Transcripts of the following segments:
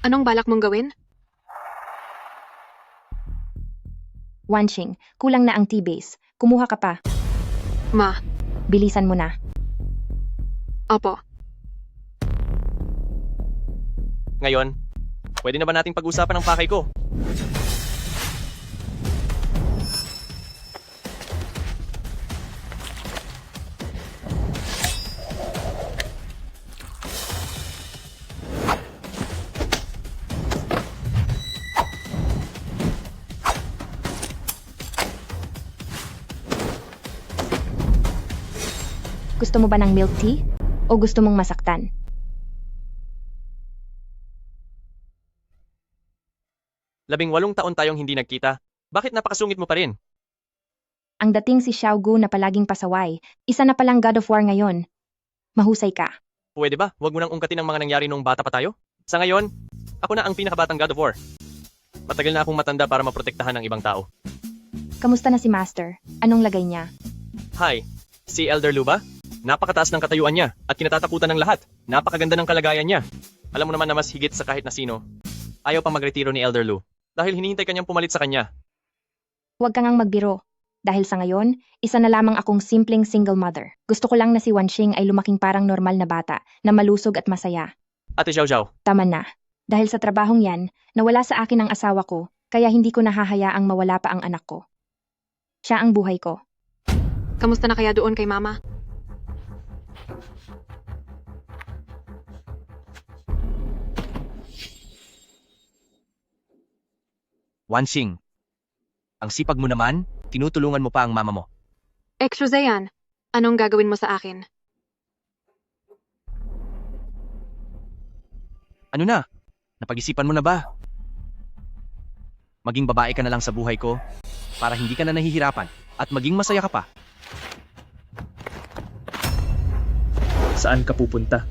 Anong balak mong gawin? Wanshing, kulang na ang T-base. Kumuha ka pa. Ma, Bilisan mo na. opo. Ngayon, pwede na ba nating pag-usapan ang pakay ko? Gusto mo ba ng milk tea? O gusto mong masaktan? Labing-walong taon tayong hindi nagkita. Bakit napakasungit mo pa rin? Ang dating si Xiao Gu na palaging pasaway, isa na palang God of War ngayon. Mahusay ka. Pwede ba? Huwag mo nang ungkatin ang mga nangyari nung bata pa tayo? Sa ngayon, ako na ang pinakabatang God of War. Matagal na akong matanda para maprotektahan ng ibang tao. Kamusta na si Master? Anong lagay niya? Hi, si Elder Lu ba? Napakataas ng katayuan niya at kinatatakutan ng lahat. Napakaganda ng kalagayan niya. Alam mo naman na mas higit sa kahit na sino. Ayaw pang magretiro ni Elder Lu dahil hinihintay kanyang pumalit sa kanya. Huwag kang magbiro. Dahil sa ngayon, isa na lamang akong simpleng single mother. Gusto ko lang na si Wanshing ay lumaking parang normal na bata, na malusog at masaya. Ate Xiao Xiao, Tama na. Dahil sa trabahong yan, nawala sa akin ang asawa ko, kaya hindi ko nahahayaang mawala pa ang anak ko. Siya ang buhay ko. Kamusta na kaya doon kay Mama? Wanshing, ang sipag mo naman, tinutulungan mo pa ang mama mo. Exuzayan, anong gagawin mo sa akin? Ano na? Napag-isipan mo na ba? Maging babae ka na lang sa buhay ko para hindi ka na nahihirapan at maging masaya ka pa. Saan ka pupunta?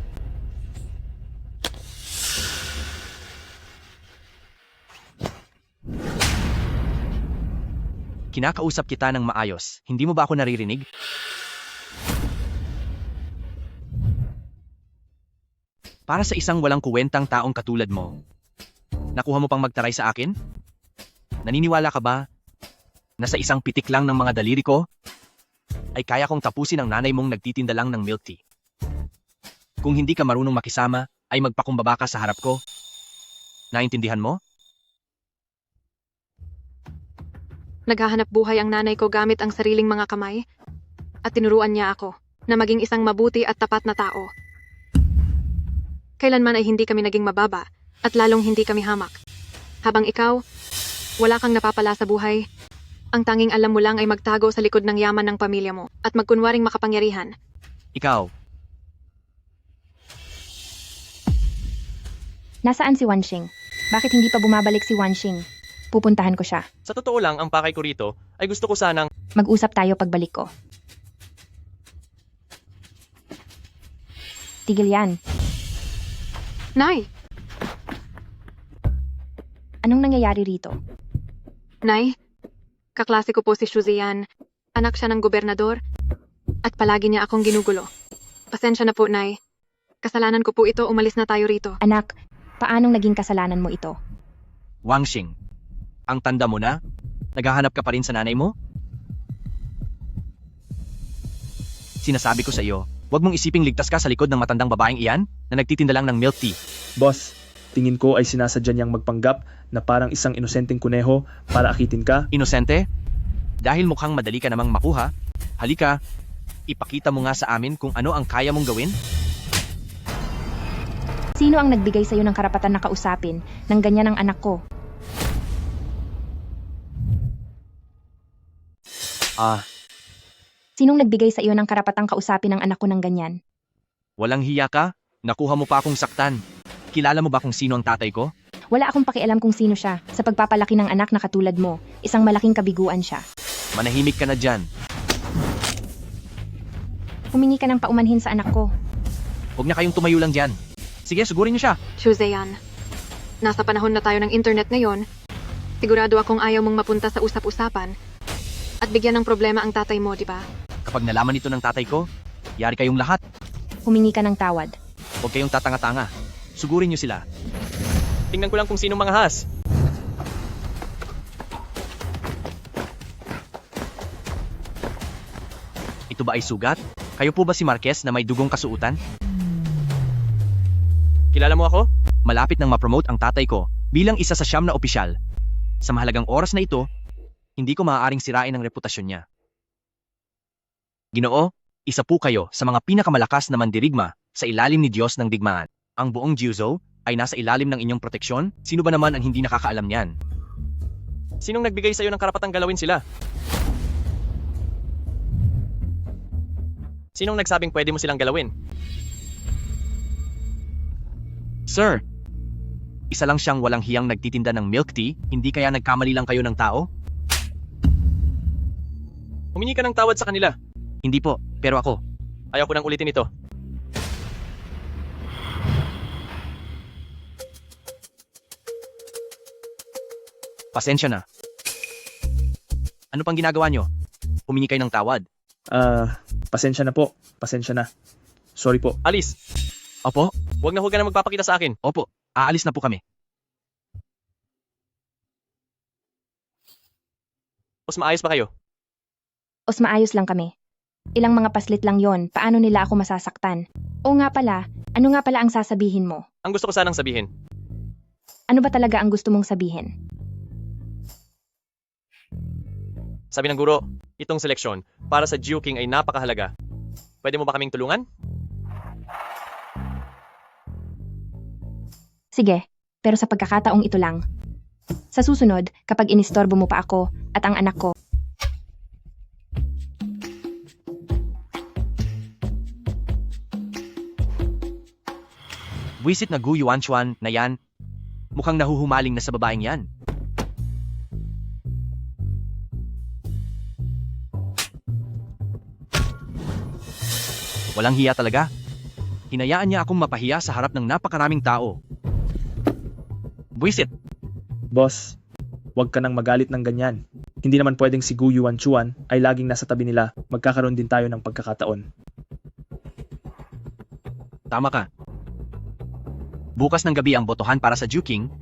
Kinakausap kita ng maayos. Hindi mo ba ako naririnig? Para sa isang walang kuwentang taong katulad mo, nakuha mo pang magtaray sa akin? Naniniwala ka ba na sa isang pitik lang ng mga daliri ko ay kaya kong tapusin ang nanay mong nagtitinda lang ng milk tea? Kung hindi ka marunong makisama, ay magpakumbaba ka sa harap ko. Naintindihan mo? Naghahanap buhay ang nanay ko gamit ang sariling mga kamay at tinuruan niya ako na maging isang mabuti at tapat na tao. Kailanman ay hindi kami naging mababa at lalong hindi kami hamak. Habang ikaw, wala kang napapala sa buhay. Ang tanging alam mo lang ay magtago sa likod ng yaman ng pamilya mo at magkunwaring makapangyarihan. Ikaw, Nasaan si Wanshing? Bakit hindi pa bumabalik si Wanshing? Pupuntahan ko siya. Sa totoo lang, ang pakay ko rito ay gusto ko sanang Mag-usap tayo pagbalik ko. Tigil yan. Nay! Anong nangyayari rito? Nay, kaklase ko po si Shuzian. Anak siya ng gobernador at palagi niya akong ginugulo. Pasensya na po, Nay. Kasalanan ko po ito, umalis na tayo rito. Anak, paanong naging kasalanan mo ito? Wanshing, ang tanda mo na? Naghahanap ka pa rin sa nanay mo? Sinasabi ko sa iyo, huwag mong isiping ligtas ka sa likod ng matandang babaeng iyan na nagtitinda lang ng milk tea. Boss, tingin ko ay sinasadya niyang magpanggap na parang isang inosenteng kuneho para akitin ka. Inosente? Dahil mukhang madali ka namang makuha, halika, ipakita mo nga sa amin kung ano ang kaya mong gawin. Sino ang nagbigay sa'yo ng karapatan na kausapin ng ganyan ang anak ko? Sinong nagbigay sa iyo ng karapatang kausapin ang anak ko ng ganyan? Walang hiya ka? Nakuha mo pa akong saktan. Kilala mo ba kung sino ang tatay ko? Wala akong pakialam kung sino siya. Sa pagpapalaki ng anak na katulad mo, isang malaking kabiguan siya. Manahimik ka na dyan. Humingi ka ng paumanhin sa anak ko. Huwag na kayong tumayo lang dyan. Sige, sugurin niyo siya. Shuzayan, nasa panahon na tayo ng internet ngayon. Sigurado akong ayaw mong mapunta sa usap-usapan at bigyan ng problema ang tatay mo, di ba? Kapag nalaman ito ng tatay ko, yari kayong lahat. Humingi ka ng tawad. Huwag kayong tatanga-tanga. Sugurin niyo sila. Tingnan ko lang kung sinong mga has. Ito ba ay sugat? Kayo po ba si Marquez na may dugong kasuutan? Kilala mo ako? Malapit nang ma-promote ang tatay ko bilang isa sa siyam na opisyal. Sa mahalagang oras na ito, hindi ko maaaring sirain ang reputasyon niya. Ginoo, isa po kayo sa mga pinakamalakas na mandirigma sa ilalim ni Diyos ng digmaan. Ang buong Jiuzhou ay nasa ilalim ng inyong proteksyon? Sino ba naman ang hindi nakakaalam niyan? Sinong nagbigay sa'yo ng karapatang galawin sila? Sinong nagsabing pwede mo silang galawin? Sir, isa lang siyang walang hiyang nagtitinda ng milk tea, hindi kaya nagkamali lang kayo ng tao? Humingi ka ng tawad sa kanila. Hindi po, pero ako. Ayaw ko nang ulitin ito. Pasensya na. Ano pang ginagawa nyo? Humingi kayo ng tawad. Pasensya na po. Pasensya na. Sorry po. Alis! Opo, Huwag na magpapakita sa akin. opo, aalis na po kami. Mas maayos pa kayo. Os maayos lang kami. Ilang mga paslit lang yon, paano nila ako masasaktan? O nga pala, ano nga pala ang sasabihin mo? Ang gusto ko sanang sabihin. Ano ba talaga ang gusto mong sabihin? Sabi ng guro, itong seleksyon para sa Jiu King ay napakahalaga. Pwede mo ba kaming tulungan? Sige, pero sa pagkakataong ito lang. Sa susunod, kapag inistorbo mo pa ako at ang anak ko, Buwisit na Gu Yuanchuan na yan, mukhang nahuhumaling na sa babaeng yan. Walang hiya talaga. Hinayaan niya akong mapahiya sa harap ng napakaraming tao. Buwisit, Boss, huwag ka nang magalit ng ganyan. Hindi naman pwedeng si Gu Yuanchuan ay laging nasa tabi nila. Magkakaroon din tayo ng pagkakataon. tama ka. Bukas ng gabi ang botohan para sa Jiu King.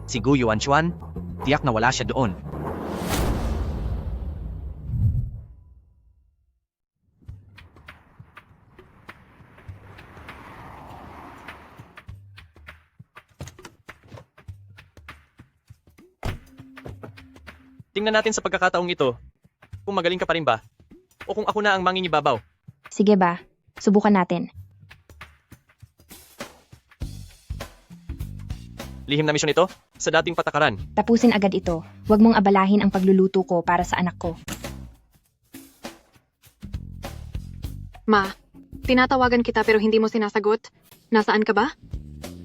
Si Gu Yuanchuan, tiyak na wala siya doon. Tingnan natin sa pagkakataong ito kung magaling ka pa rin ba o kung ako na ang mangingibabaw. sige ba, subukan natin. Lihim na misyon ito sa dating patakaran. Tapusin agad ito. Huwag mong abalahin ang pagluluto ko para sa anak ko. Ma, tinatawagan kita pero hindi mo sinasagot. Nasaan ka ba?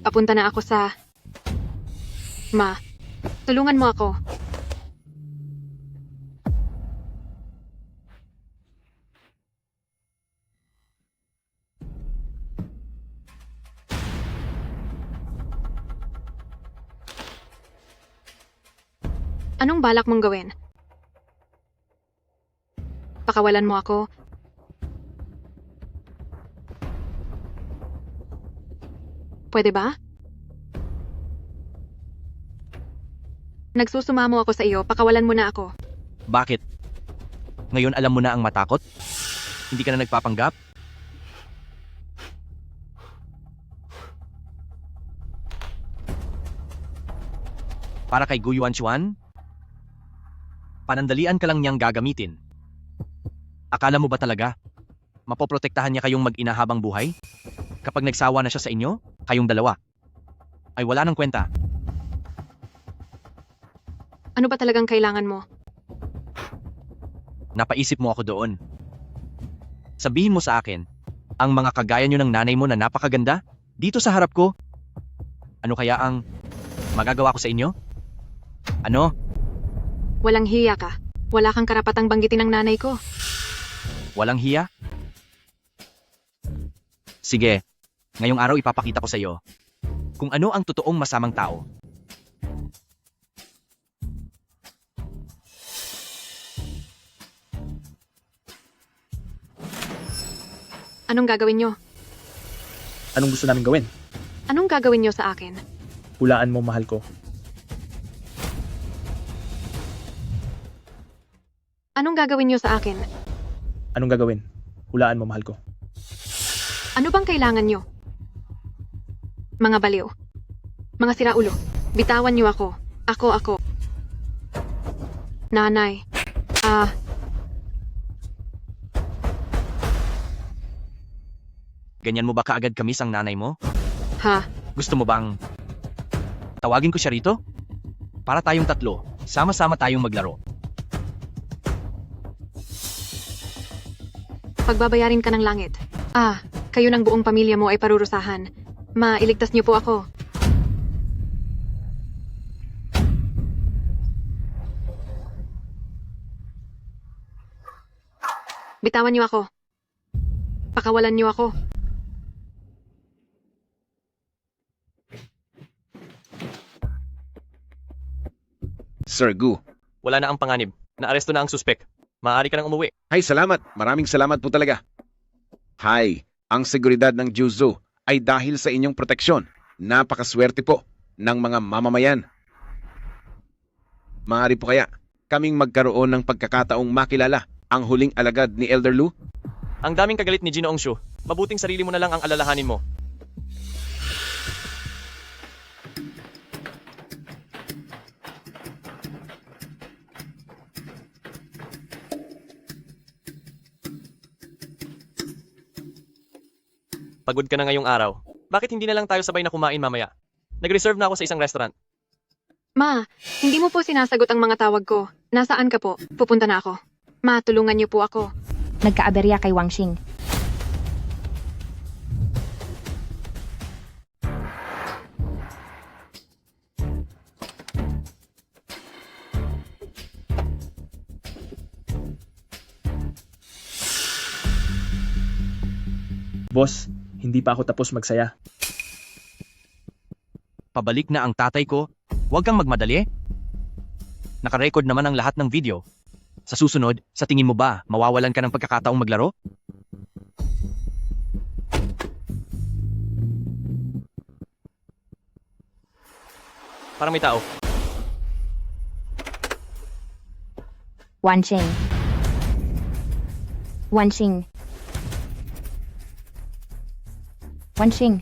Papunta na ako sa... Ma, tulungan mo ako. Anong balak mong gawin? Pakawalan mo ako? Pwede ba? Nagsusumamo ako sa iyo, pakawalan mo na ako. Bakit? Ngayon alam mo na ang matakot? Hindi ka na nagpapanggap? Para kay Gu Yuanchuan? Panandalian ka lang niyang gagamitin. Akala mo ba talaga? Mapoprotektahan niya kayong mag-ina habang buhay? Kapag nagsawa na siya sa inyo, kayong dalawa, ay wala nang kwenta. Ano ba talagang kailangan mo? Napaisip mo ako doon. Sabihin mo sa akin, ang mga kagaya nyo ng nanay mo na napakaganda, dito sa harap ko, ano kaya ang magagawa ko sa inyo? Ano? Walang hiya ka. Wala kang karapatang banggitin ng nanay ko. Walang hiya? Sige, ngayong araw ipapakita ko sa iyo kung ano ang totoong masamang tao. Anong gagawin nyo? Anong gusto namin gawin? Anong gagawin niyo sa akin? Hulaan mo, mahal ko. Anong gagawin niyo sa akin? Anong gagawin? Hulaan mo, mahal ko. Ano bang kailangan niyo? Mga baliw. Mga siraulo. Bitawan niyo ako. Ako. Nanay. Ganyan mo ba kaagad kamis ang nanay mo? Ha? Gusto mo bang tawagin ko siya rito? Para tayong tatlo, sama-sama tayong maglaro. Pagbabayarin ka ng langit. Kayo ng buong pamilya mo ay parurusahan. Iligtas niyo po ako. Bitawan niyo ako. Pakawalan niyo ako. Sir Gu. Wala na ang panganib. Naaresto na ang suspek. Maaari ka nang umuwi. Hay, salamat. Maraming salamat po talaga. Hay, ang seguridad ng Juzo ay dahil sa inyong proteksyon. Napakaswerte po ng mga mamamayan. Maaari po kaya kaming magkaroon ng pagkakataong makilala ang huling alagad ni Elder Lu? Ang daming kagalit ni Ginoong Shu. Mabuting sarili mo na lang ang alalahanin mo. Pagod ka na ngayong araw. Bakit hindi na lang tayo sabay na kumain mamaya? Nag-reserve na ako sa isang restaurant. Ma, hindi mo po sinasagot ang mga tawag ko. Nasaan ka po? Pupunta na ako. Ma, tulungan niyo po ako. Nagkaaberya kay Wang Xing. Boss, hindi pa ako tapos magsaya. Pabalik na ang tatay ko. Huwag kang magmadali. Nakarecord naman ang lahat ng video. Sa susunod, sa tingin mo ba, mawawalan ka ng pagkakataong maglaro? Parang may tao. Wan Xing. Wan Xing. Wan Xing.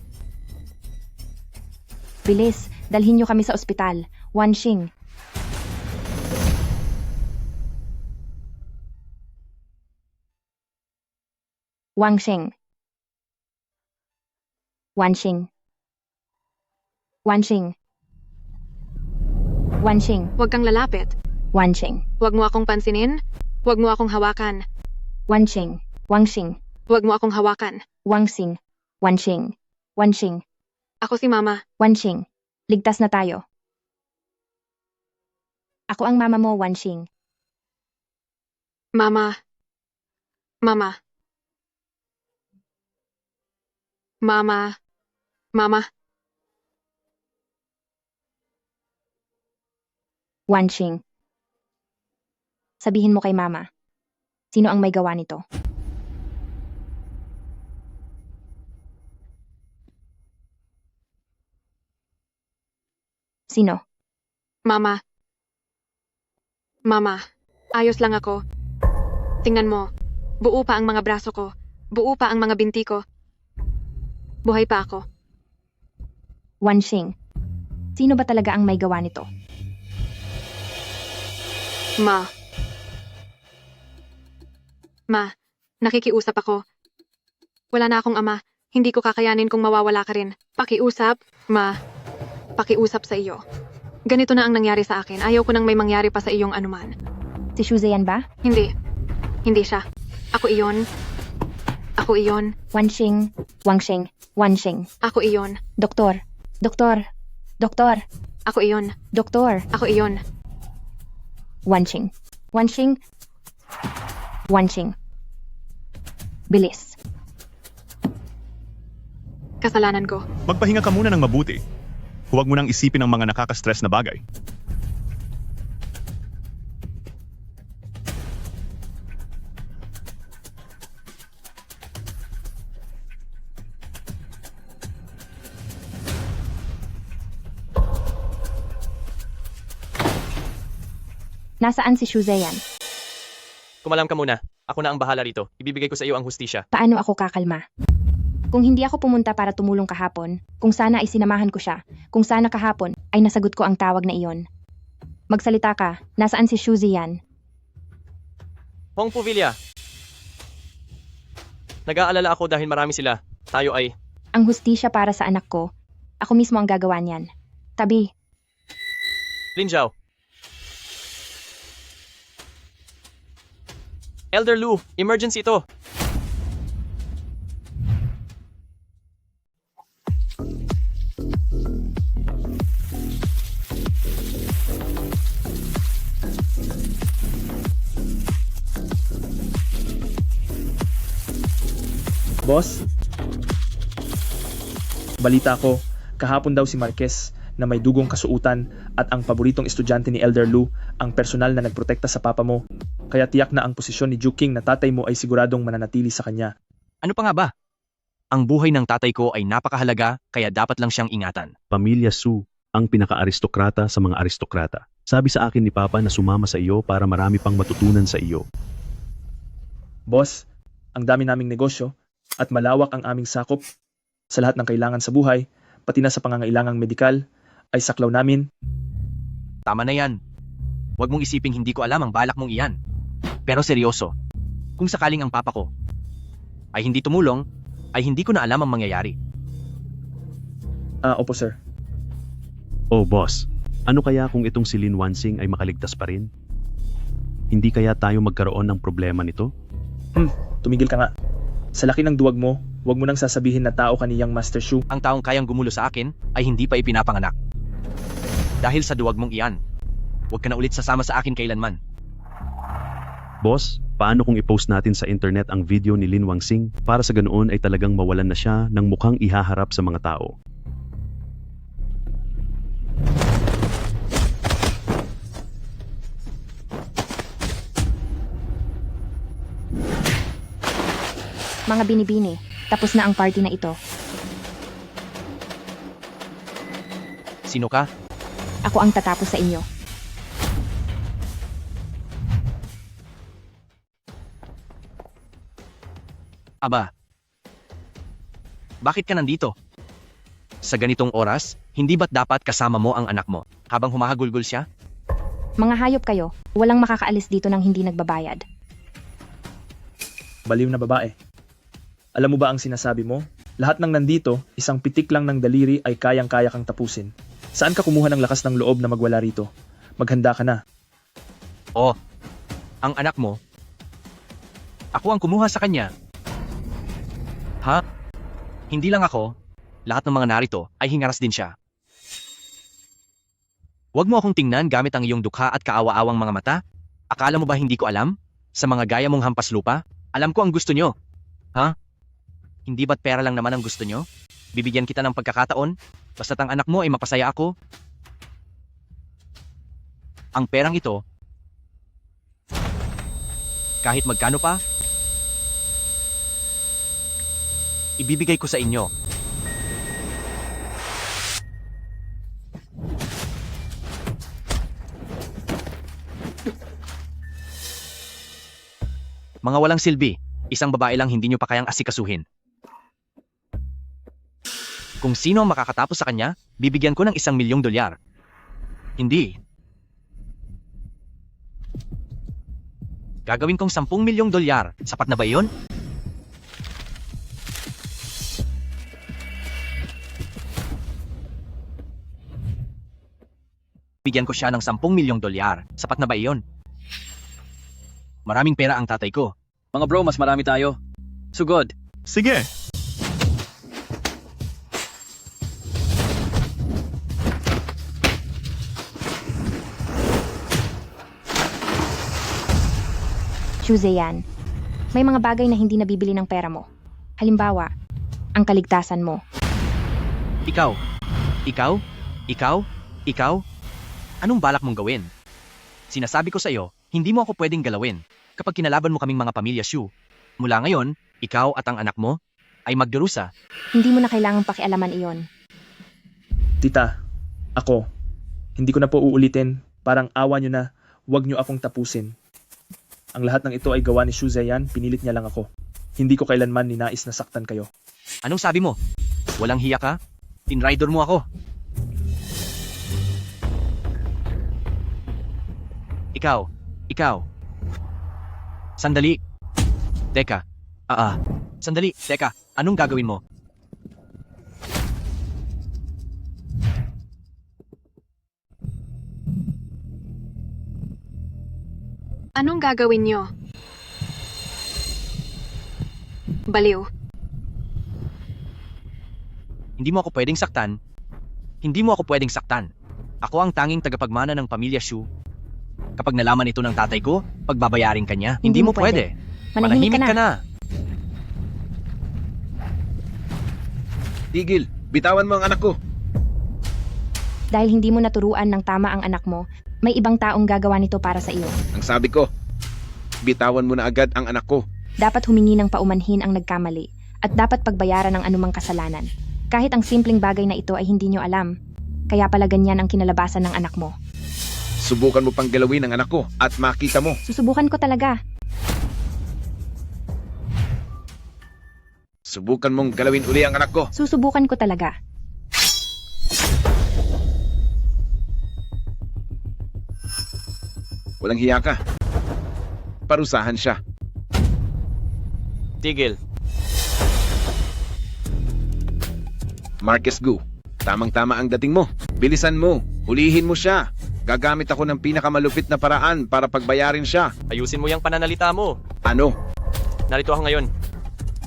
Bilis, dalhin niyo kami sa ospital. Wan Xing. Wang Xing. Wan Xing. Wan Xing. Wan Xing. Huwag kang lalapit. Wan Xing. Huwag mo akong pansinin. Huwag mo akong hawakan. Wan Xing. Wang Xing. Huwag mo akong hawakan. Wang Xing. Wan Xing. Wan Xing. Ako si Mama. Wan Xing. Ligtas na tayo. Ako ang mama mo, Wan Xing. Mama. Mama. Mama. Mama. Wan Xing. Sabihin mo kay mama. Sino ang may gawa nito? Sino? Mama. Mama. Ayos lang ako. Tingnan mo. Buo pa ang mga braso ko. Buo pa ang mga binti ko. Buhay pa ako. Wan Xing. Sino ba talaga ang may gawa nito? Ma. Ma, nakikiusap ako. Wala na akong ama. Hindi ko kakayanin kung mawawala ka rin. Pakiusap, Ma. Pakiusap sa iyo. Ganito na ang nangyari sa akin. Ayaw ko nang may mangyari pa sa iyong anuman. Si Shuzeyan ba? Hindi. Hindi siya. Ako iyon. Ako iyon. Wan Xing. Wang Xing. Wan Xing. Ako iyon. Doktor. Doktor. Doktor. Ako iyon. Doktor. Ako iyon. Wan Xing. Wan Xing. Wan Xing. Bilis. Kasalanan ko. Magpahinga ka muna ng mabuti. Huwag mo nang isipin ang mga nakaka-stress na bagay. Nasaan si Shuzeyan? Kumalam ka muna. Ako na ang bahala rito. Ibibigay ko sa iyo ang hustisya. Paano ako kakalma? Kung hindi ako pumunta para tumulong kahapon, kung sana ay sinamahan ko siya, kung sana kahapon ay nasagot ko ang tawag na iyon. Magsalita ka, nasaan si Shuzeyan? Hong Puvilla. Nag-aalala ako dahil marami sila. Tayo ay... Ang hustisya para sa anak ko, ako mismo ang gagawa niyan. Tabi, Lin Zhao. Elder Lu, emergency ito. Boss? Balita ko, kahapon daw si Marquez na may dugong kasuutan at ang paboritong estudyante ni Elder Lu ang personal na nagprotekta sa papa mo. Kaya tiyak na ang posisyon ni Juking na tatay mo ay siguradong mananatili sa kanya. Ano pa nga ba? Ang buhay ng tatay ko ay napakahalaga kaya dapat lang siyang ingatan. Pamilya Su ang pinaka-aristokrata sa mga aristokrata. Sabi sa akin ni Papa na sumama sa iyo para marami pang matutunan sa iyo. Boss, ang dami naming negosyo at malawak ang aming sakop sa lahat ng kailangan sa buhay, pati na sa pangangailangang medikal, ay saklaw namin. Tama na yan. Huwag mong isiping hindi ko alam ang balak mong iyan. Pero seryoso, kung sakaling ang papa ko ay hindi tumulong, ay hindi ko na alam ang mangyayari. Opo sir. Oh boss, ano kaya kung itong si Lin Wansing ay makaligtas pa rin? Hindi kaya tayo magkaroon ng problema nito? Tumigil ka nga. Sa laki ng duwag mo, huwag mo nang sasabihin na tao ka niyang Master Shu. Ang taong kayang gumulo sa akin ay hindi pa ipinapanganak. Dahil sa duwag mong iyan, huwag ka na ulit sasama sa akin kailanman. Boss, paano kung i-post natin sa internet ang video ni Lin Wansing para sa ganoon ay talagang mawalan na siya ng mukhang ihaharap sa mga tao? mga binibini, tapos na ang party na ito. Sino ka? Ako ang tatapos sa inyo. Aba, bakit ka nandito? Sa ganitong oras, hindi ba't dapat kasama mo ang anak mo habang humahagulgol siya? Mga hayop kayo, walang makakaalis dito nang hindi nagbabayad. Baliw na babae. Alam mo ba ang sinasabi mo? Lahat ng nandito, isang pitik lang ng daliri ay kayang-kaya kang tapusin. Saan ka kumuha ng lakas ng loob na magwala rito? Maghanda ka na. Oh, ang anak mo? Ako ang kumuha sa kanya. Ha? Hindi lang ako, lahat ng mga narito ay hingaras din siya. Huwag mo akong tingnan gamit ang iyong dukha at kaawa-awang mga mata. Akala mo ba hindi ko alam? Sa mga gaya mong hampas lupa, alam ko ang gusto nyo. Ha? Hindi ba't pera lang naman ang gusto nyo? Bibigyan kita ng pagkakataon, basta't ang anak mo ay mapasaya ako. Ang perang ito, kahit magkano pa, ibibigay ko sa inyo. Mga walang silbi, isang babae lang hindi nyo pa kayang asikasuhin. Kung sino ang makakatapos sa kanya, bibigyan ko ng $1,000,000. Hindi. Gagawin kong $10,000,000. Sapat na ba iyon? Bigyan ko siya ng $10,000,000. Sapat na ba iyon? Maraming pera ang tatay ko. Mga bro, mas marami tayo. Sugod. Sige! Shuzeyan, may mga bagay na hindi nabibili ng pera mo. Halimbawa, ang kaligtasan mo. Ikaw. Ikaw? Ikaw? Ikaw? Anong balak mong gawin? Sinasabi ko sa iyo, hindi mo ako pwedeng galawin. Kapag kinalaban mo kaming mga pamilya Shu, mula ngayon, ikaw at ang anak mo ay magdurusa. Hindi mo na kailangang pakialaman iyon. Tita, ako, hindi ko na po uulitin, parang awa nyo na, Huwag niyo akong tapusin. Ang lahat ng ito ay gawa ni Shu Zheyan, pinilit niya lang ako. Hindi ko kailanman ninais na saktan kayo. Anong sabi mo? Walang hiya ka? Tinrider mo ako. Ikaw. Sandali. Teka. Sandali. Teka. Anong gagawin mo? Anong gagawin niyo? Baliw. Hindi mo ako pwedeng saktan. Hindi mo ako pwedeng saktan. Ako ang tanging tagapagmana ng pamilya Shu. Kapag nalaman ito ng tatay ko, pagbabayarin ka niya. Hindi mo pwede. Manahimik ka na. Tigil, bitawan mo ang anak ko. Dahil hindi mo naturuan ng tama ang anak mo, may ibang taong gagawa nito para sa iyo. Ang sabi ko, bitawan mo na agad ang anak ko. Dapat humingi ng paumanhin ang nagkamali at dapat pagbayaran ng anumang kasalanan. Kahit ang simpleng bagay na ito ay hindi nyo alam. Kaya pala ganyan ang kinalabasan ng anak mo. Subukan mo pang galawin ang anak ko at makita mo. Susubukan ko talaga. Subukan mong galawin uli ang anak ko. Susubukan ko talaga. Walang hiya ka. Parusahan siya. Tigil. Marcus Gu, tamang-tama ang dating mo. Bilisan mo. Hulihin mo siya. Gagamit ako ng pinakamalupit na paraan para pagbayarin siya. Ayusin mo yung pananalita mo. Ano? Narito ako ngayon.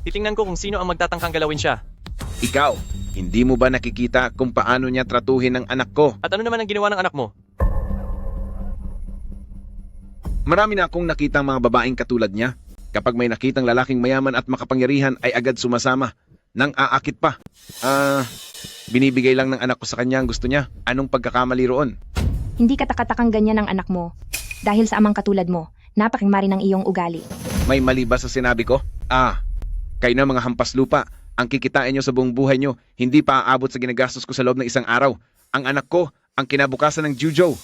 Titingnan ko kung sino ang magtatangkang galawin siya. Ikaw, hindi mo ba nakikita kung paano niya tratuhin ang anak ko? At ano naman ang ginawa ng anak mo? Marami na akong nakitang mga babaeng katulad niya. Kapag may nakitang lalaking mayaman at makapangyarihan ay agad sumasama. Nang aakit pa. Binibigay lang ng anak ko sa kanya ang gusto niya. Anong pagkakamali roon? Hindi katakatakang ganyan ang anak mo. Dahil sa amang katulad mo, napakingmari ng iyong ugali. May mali ba sa sinabi ko? Kayo na mga hampas lupa. Ang kikitain nyo sa buong buhay nyo, hindi pa aabot sa ginagastos ko sa loob ng isang araw. Ang anak ko, ang kinabukasan ng Juzhou.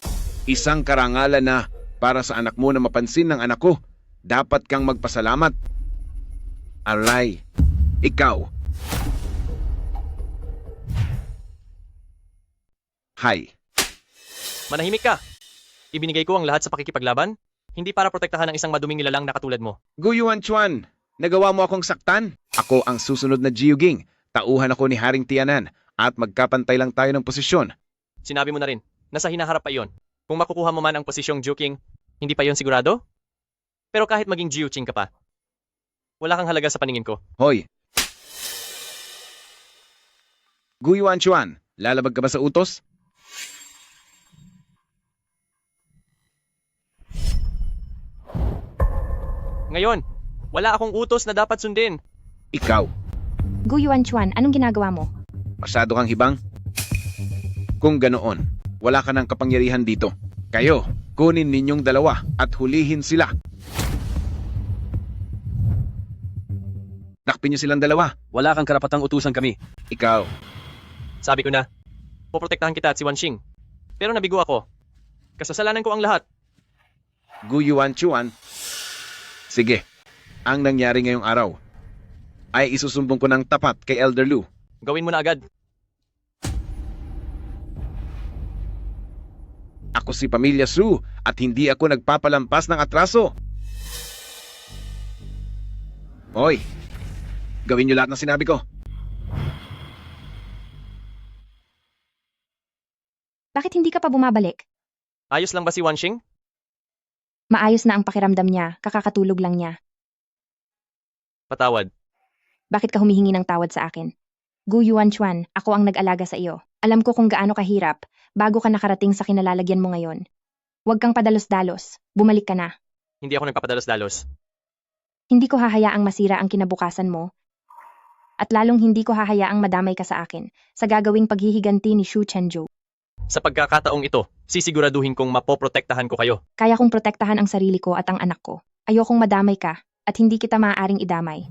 Isang karangalan na para sa anak mo na mapansin ng anak ko. Dapat kang magpasalamat. Aray, ikaw. Hi. Manahimik ka. Ibinigay ko ang lahat sa pakikipaglaban, hindi para protektahan ang isang maduming nilalang na katulad mo. Gu Yuanchuan, nagawa mo akong saktan. Ako ang susunod na Jiuging. Tauhan ako ni Haring Tianan at magkapantay lang tayo ng posisyon. Sinabi mo na rin, nasa hinaharap pa iyon. Kung makukuha mo man ang posisyong Juking, hindi pa iyon sigurado? Pero kahit maging Jiuqing ka pa, wala kang halaga sa paningin ko. Hoy. Gu Yuanchuan, lalabag ka ba sa utos? Ngayon, wala akong utos na dapat sundin. Ikaw, Gu Yuanchuan, anong ginagawa mo? masyado kang hibang? Kung ganoon, wala ka ng kapangyarihan dito. Kayo, kunin ninyong dalawa at hulihin sila. Takpin niyo silang dalawa. Wala kang karapatang utusan kami. Ikaw, Sabi ko na, poprotektahan kita at si Wanxing. Pero nabigo ako. Kasasalanan ko ang lahat. Gu Yuanchuan. Sige, ang nangyari ngayong araw ay isusumbong ko ng tapat kay Elder Lu. Gawin mo na agad. Ako si Pamilya Su at hindi ako nagpapalampas ng atraso. Hoy, gawin niyo lahat ng sinabi ko. Bakit hindi ka pa bumabalik? Ayos lang ba si Wanxing? Maayos na ang pakiramdam niya, kakakatulog lang niya. Patawad. Bakit ka humihingi ng tawad sa akin? Gu Yuanchuan, ako ang nag-alaga sa iyo. Alam ko kung gaano kahirap bago ka nakarating sa kinalalagyan mo ngayon. Huwag kang padalos-dalos. Bumalik ka na. Hindi ako nagpapadalos-dalos. Hindi ko hahayaang masira ang kinabukasan mo. At lalong hindi ko hahayaang madamay ka sa akin sa gagawing paghihiganti ni Shu Chenzhou. Sa pagkakataong ito, sisiguraduhin kong mapoprotektahan ko kayo. Kaya kong protektahan ang sarili ko at ang anak ko. Ayokong madamay ka at hindi kita maaaring idamay.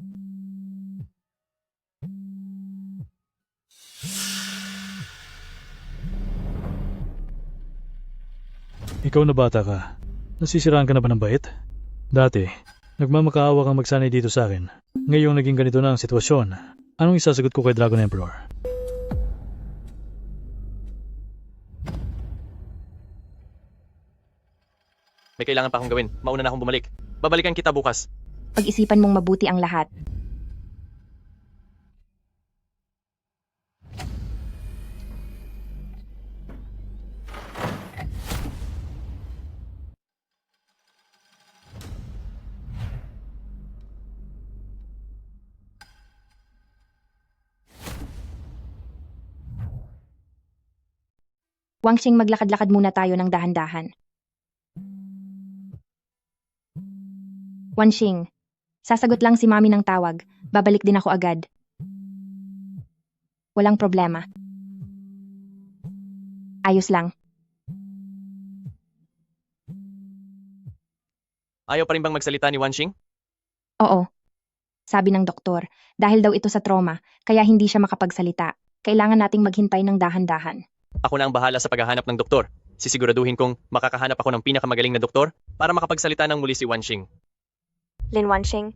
Ikaw na bata ka. Nasisiraan ka na ba ng bait? Dati, nagmamakaawa kang magsanay dito sa akin. Ngayong naging ganito na ang sitwasyon, anong isasagot ko kay Dragon Emperor? May kailangan pa akong gawin. Mauna na akong bumalik. Babalikan kita bukas. Pag-isipan mong mabuti ang lahat. Wangxing, maglakad-lakad muna tayo ng dahan-dahan. Wanxing, sasagot lang si Mami ng tawag. Babalik din ako agad. Walang problema. Ayos lang. Ayaw pa rin bang magsalita ni Wanxing? Oo. Sabi ng doktor, dahil daw ito sa trauma, kaya hindi siya makapagsalita. Kailangan nating maghintay ng dahan-dahan. Ako na ang bahala sa paghahanap ng doktor. Sisiguraduhin kong makakahanap ako ng pinakamagaling na doktor para makapagsalita ng muli si Wanxing. Lin Wanxing.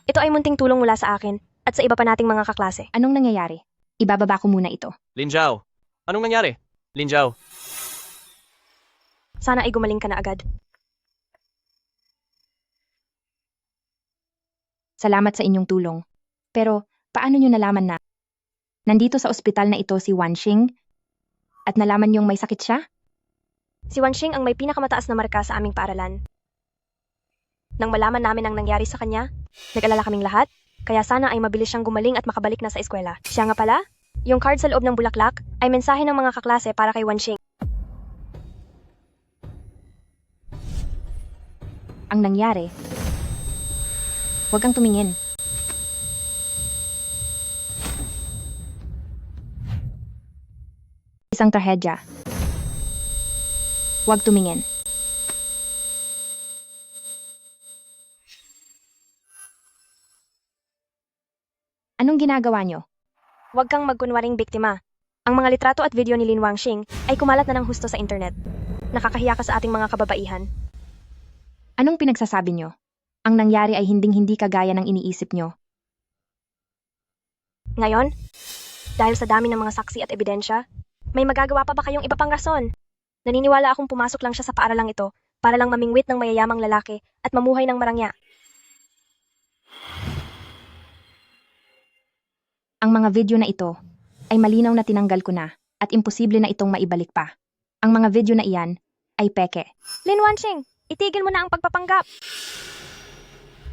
Ito ay munting tulong mula sa akin at sa iba pa nating mga kaklase. Anong nangyayari? Ibababa ko muna ito. Lin Zhao, anong nangyari? Lin Zhao, Sana ay gumaling ka na agad. Salamat sa inyong tulong. Pero, paano nyo nalaman na? Nandito sa ospital na ito si Wanxing at nalaman niyong may sakit siya? Si Wanxing ang may pinakamataas na marka sa aming paaralan. Nang malaman namin ang nangyari sa kanya, nag-alala kaming lahat, kaya sana ay mabilis siyang gumaling at makabalik na sa eskwela. Siya nga pala, yung card sa loob ng bulaklak ay mensahe ng mga kaklase para kay Wanxing. Ang nangyari? Huwag kang tumingin. Isang trahedya. Huwag tumingin. Anong ginagawa nyo? Huwag kang magkunwaring biktima. Ang mga litrato at video ni Lin Wanxing ay kumalat na ng husto sa internet. Nakakahiya ka sa ating mga kababaihan. Anong pinagsasabi nyo? Ang nangyari ay hinding-hindi kagaya ng iniisip nyo. Ngayon, dahil sa dami ng mga saksi at ebidensya, may magagawa pa ba kayong iba pang rason? Naniniwala akong pumasok lang siya sa paaralang ito para lang mamingwit ng mayayamang lalaki at mamuhay ng marangya. Ang mga video na ito ay malinaw na tinanggal ko na at imposible na itong maibalik pa. Ang mga video na iyan ay peke. Lin Wanxing, itigil mo na ang pagpapanggap!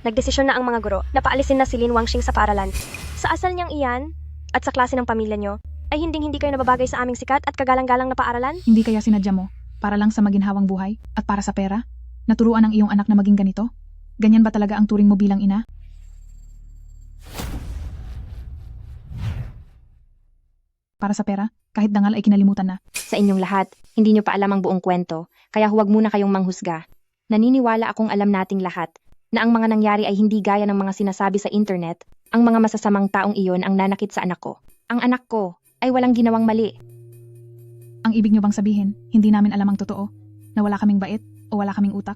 Nagdesisyon na ang mga guro na paalisin na si Lin Wanxing sa paaralan. Sa asal niyang iyan at sa klase ng pamilya niyo, ay hinding-hindi kayo nababagay sa aming sikat at kagalang-galang na paaralan? Hindi kaya sinadya mo para lang sa maginhawang buhay at para sa pera? Naturuan ang iyong anak na maging ganito? Ganyan ba talaga ang turing mo bilang ina? Para sa pera, kahit dangal ay kinalimutan na. Sa inyong lahat, hindi nyo pa alam ang buong kwento, kaya huwag muna kayong manghusga. Naniniwala akong alam nating lahat na ang mga nangyari ay hindi gaya ng mga sinasabi sa internet. Ang mga masasamang taong iyon ang nanakit sa anak ko. Ang anak ko ay walang ginawang mali. Ang ibig nyo bang sabihin, hindi namin alam ang totoo? Na wala kaming bait o wala kaming utak?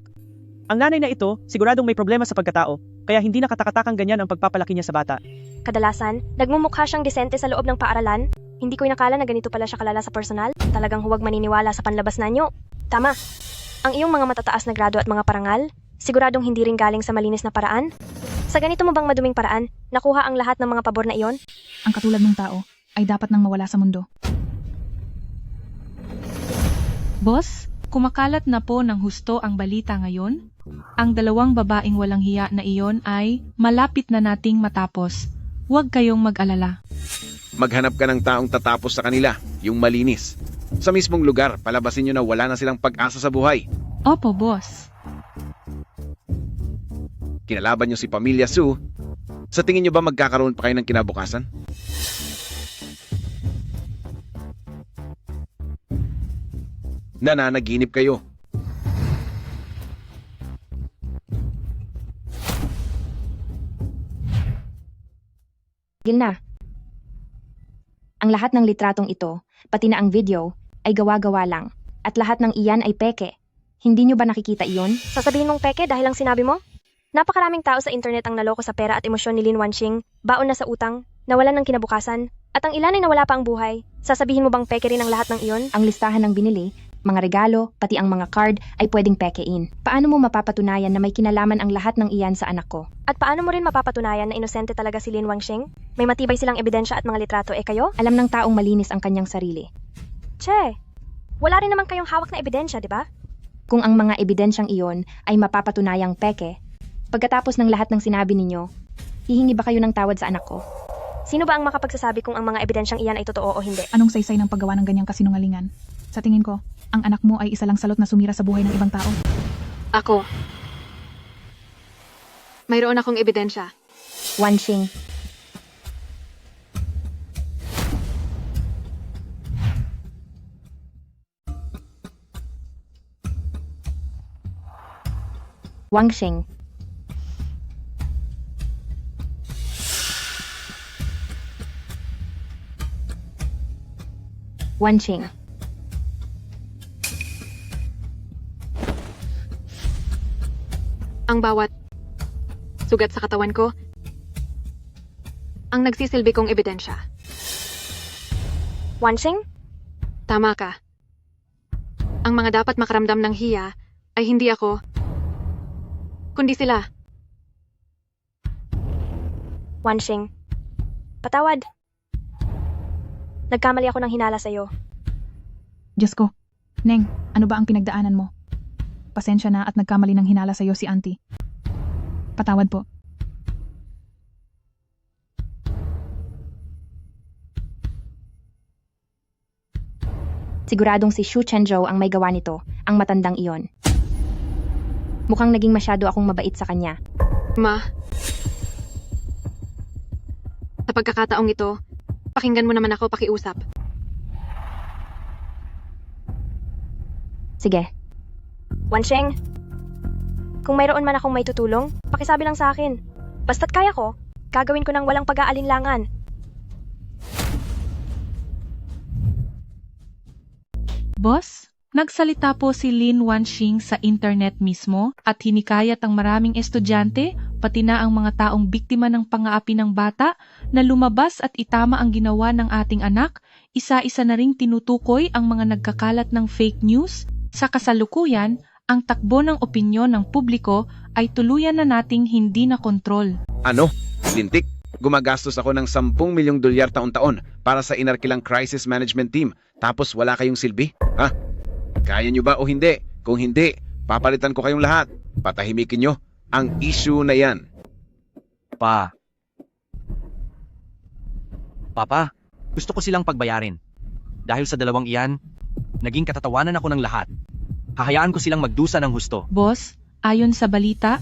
Ang nanay na ito, siguradong may problema sa pagkatao, kaya hindi nakatakatakang ganyan ang pagpapalaki niya sa bata. Kadalasan, nagmumukha siyang disente sa loob ng paaralan. Hindi ko inakala na ganito pala siya kalala sa personal. Talagang huwag maniniwala sa panlabas na nyo. Tama. Ang iyong mga matataas na grado at mga parangal, siguradong hindi rin galing sa malinis na paraan. Sa ganito mo bang maduming paraan, nakuha ang lahat ng mga pabor na iyon? Ang katulad ng tao ay dapat nang mawala sa mundo. Boss, kumakalat na po ng husto ang balita ngayon. Ang dalawang babaeng walang hiya na iyon ay malapit na nating matapos. Huwag kayong mag-alala. Maghanap ka ng taong tatapos sa kanila, yung malinis. Sa mismong lugar, palabasin nyo na wala na silang pag-asa sa buhay. Opo, boss. Kinalaban nyo si Pamilya Su. Sa tingin nyo ba magkakaroon pa kayo ng kinabukasan? Nananaginip kayo. Gil na. Ang lahat ng litratong ito, pati na ang video, ay gawa-gawa lang. At lahat ng iyan ay peke. Hindi nyo ba nakikita iyon? Sasabihin mong peke dahil lang sinabi mo? Napakaraming tao sa internet ang naloko sa pera at emosyon ni Lin Wanxing, baon na sa utang, nawalan ng kinabukasan, at ang ilan ay nawala pa ang buhay. Sasabihin mo bang peke rin ang lahat ng iyon? Ang listahan ng binili, mga regalo, pati ang mga card ay pwedeng pekein. Paano mo mapapatunayan na may kinalaman ang lahat ng iyan sa anak ko? At paano mo rin mapapatunayan na inosente talaga si Lin Wanxing? May matibay silang ebidensya at mga litrato kayo? Alam ng taong malinis ang kanyang sarili. Che, wala rin naman kayong hawak na ebidensya, di ba? Kung ang mga ebidensyang iyon ay mapapatunayang peke, pagkatapos ng lahat ng sinabi ninyo, hihingi ba kayo ng tawad sa anak ko? Sino ba ang makapagsasabi kung ang mga ebidensyang iyan ay totoo o hindi? Anong saysay ng paggawa ng ganyang kasinungalingan? Sa tingin ko, ang anak mo ay isa lang salot na sumira sa buhay ng ibang tao. Ako. Mayroon akong ebidensya. Wanxing, Wanxing. Wanxing. Ang bawat sugat sa katawan ko ang nagsisilbi kong ebidensya. Wanxing? Tama ka. Ang mga dapat makaramdam ng hiya ay hindi ako, kundi sila. Wanxing. Patawad. Nagkamali ako ng hinala sa'yo. Diyos ko, Neng, ano ba ang pinagdaanan mo? Pasensya na at nagkamali ng hinala sa'yo si Auntie. Patawad po. Siguradong si Shu Chenzhou ang may gawa nito, ang matandang iyon. Mukhang naging masyado akong mabait sa kanya. Ma, sa pagkakataong ito, pakinggan mo naman ako pakiusap. Sige, Wanxing, kung mayroon man akong may tutulong, pakisabi lang sa akin. Basta't kaya ko, gagawin ko ng walang pag-aalinlangan. Boss, nagsalita po si Lin Wanxing sa internet mismo at hinikayat ang maraming estudyante, pati na ang mga taong biktima ng pang-aapi ng bata na lumabas at itama ang ginawa ng ating anak. Isa-isa na ring tinutukoy ang mga nagkakalat ng fake news. Sa kasalukuyan, ang takbo ng opinyon ng publiko ay tuluyan na nating hindi na kontrol. Ano? Lintik? Gumagastos ako ng 10 milyong dolyar taon-taon para sa inarkilang crisis management team tapos wala kayong silbi? Ha? Kaya nyo ba o hindi? Kung hindi, papalitan ko kayong lahat. Patahimikin nyo ang issue na yan. Papa, gusto ko silang pagbayarin. Dahil sa dalawang iyan, naging katatawanan ako ng lahat. Hahayaan ko silang magdusa ng husto. Boss, ayon sa balita,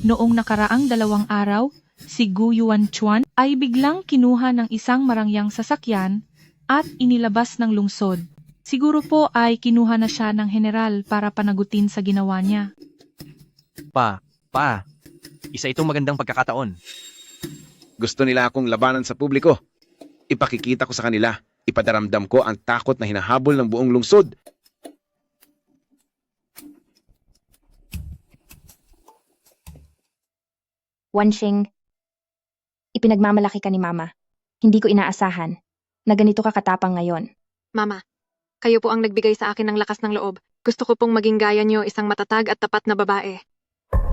noong nakaraang 2 araw, si Gu Yuanchuan ay biglang kinuha ng isang marangyang sasakyan at inilabas ng lungsod. Siguro po ay kinuha na siya ng general para panagutin sa ginawa niya. Pa, isa itong magandang pagkakataon. Gusto nila akong labanan sa publiko. Ipakikita ko sa kanila. Ipadaramdam ko ang takot na hinahabol ng buong lungsod. Wanxing, ipinagmamalaki ka ni Mama. Hindi ko inaasahan na ganito ka katapang ngayon. Mama, kayo po ang nagbigay sa akin ng lakas ng loob. Gusto ko pong maging gaya niyo, isang matatag at tapat na babae.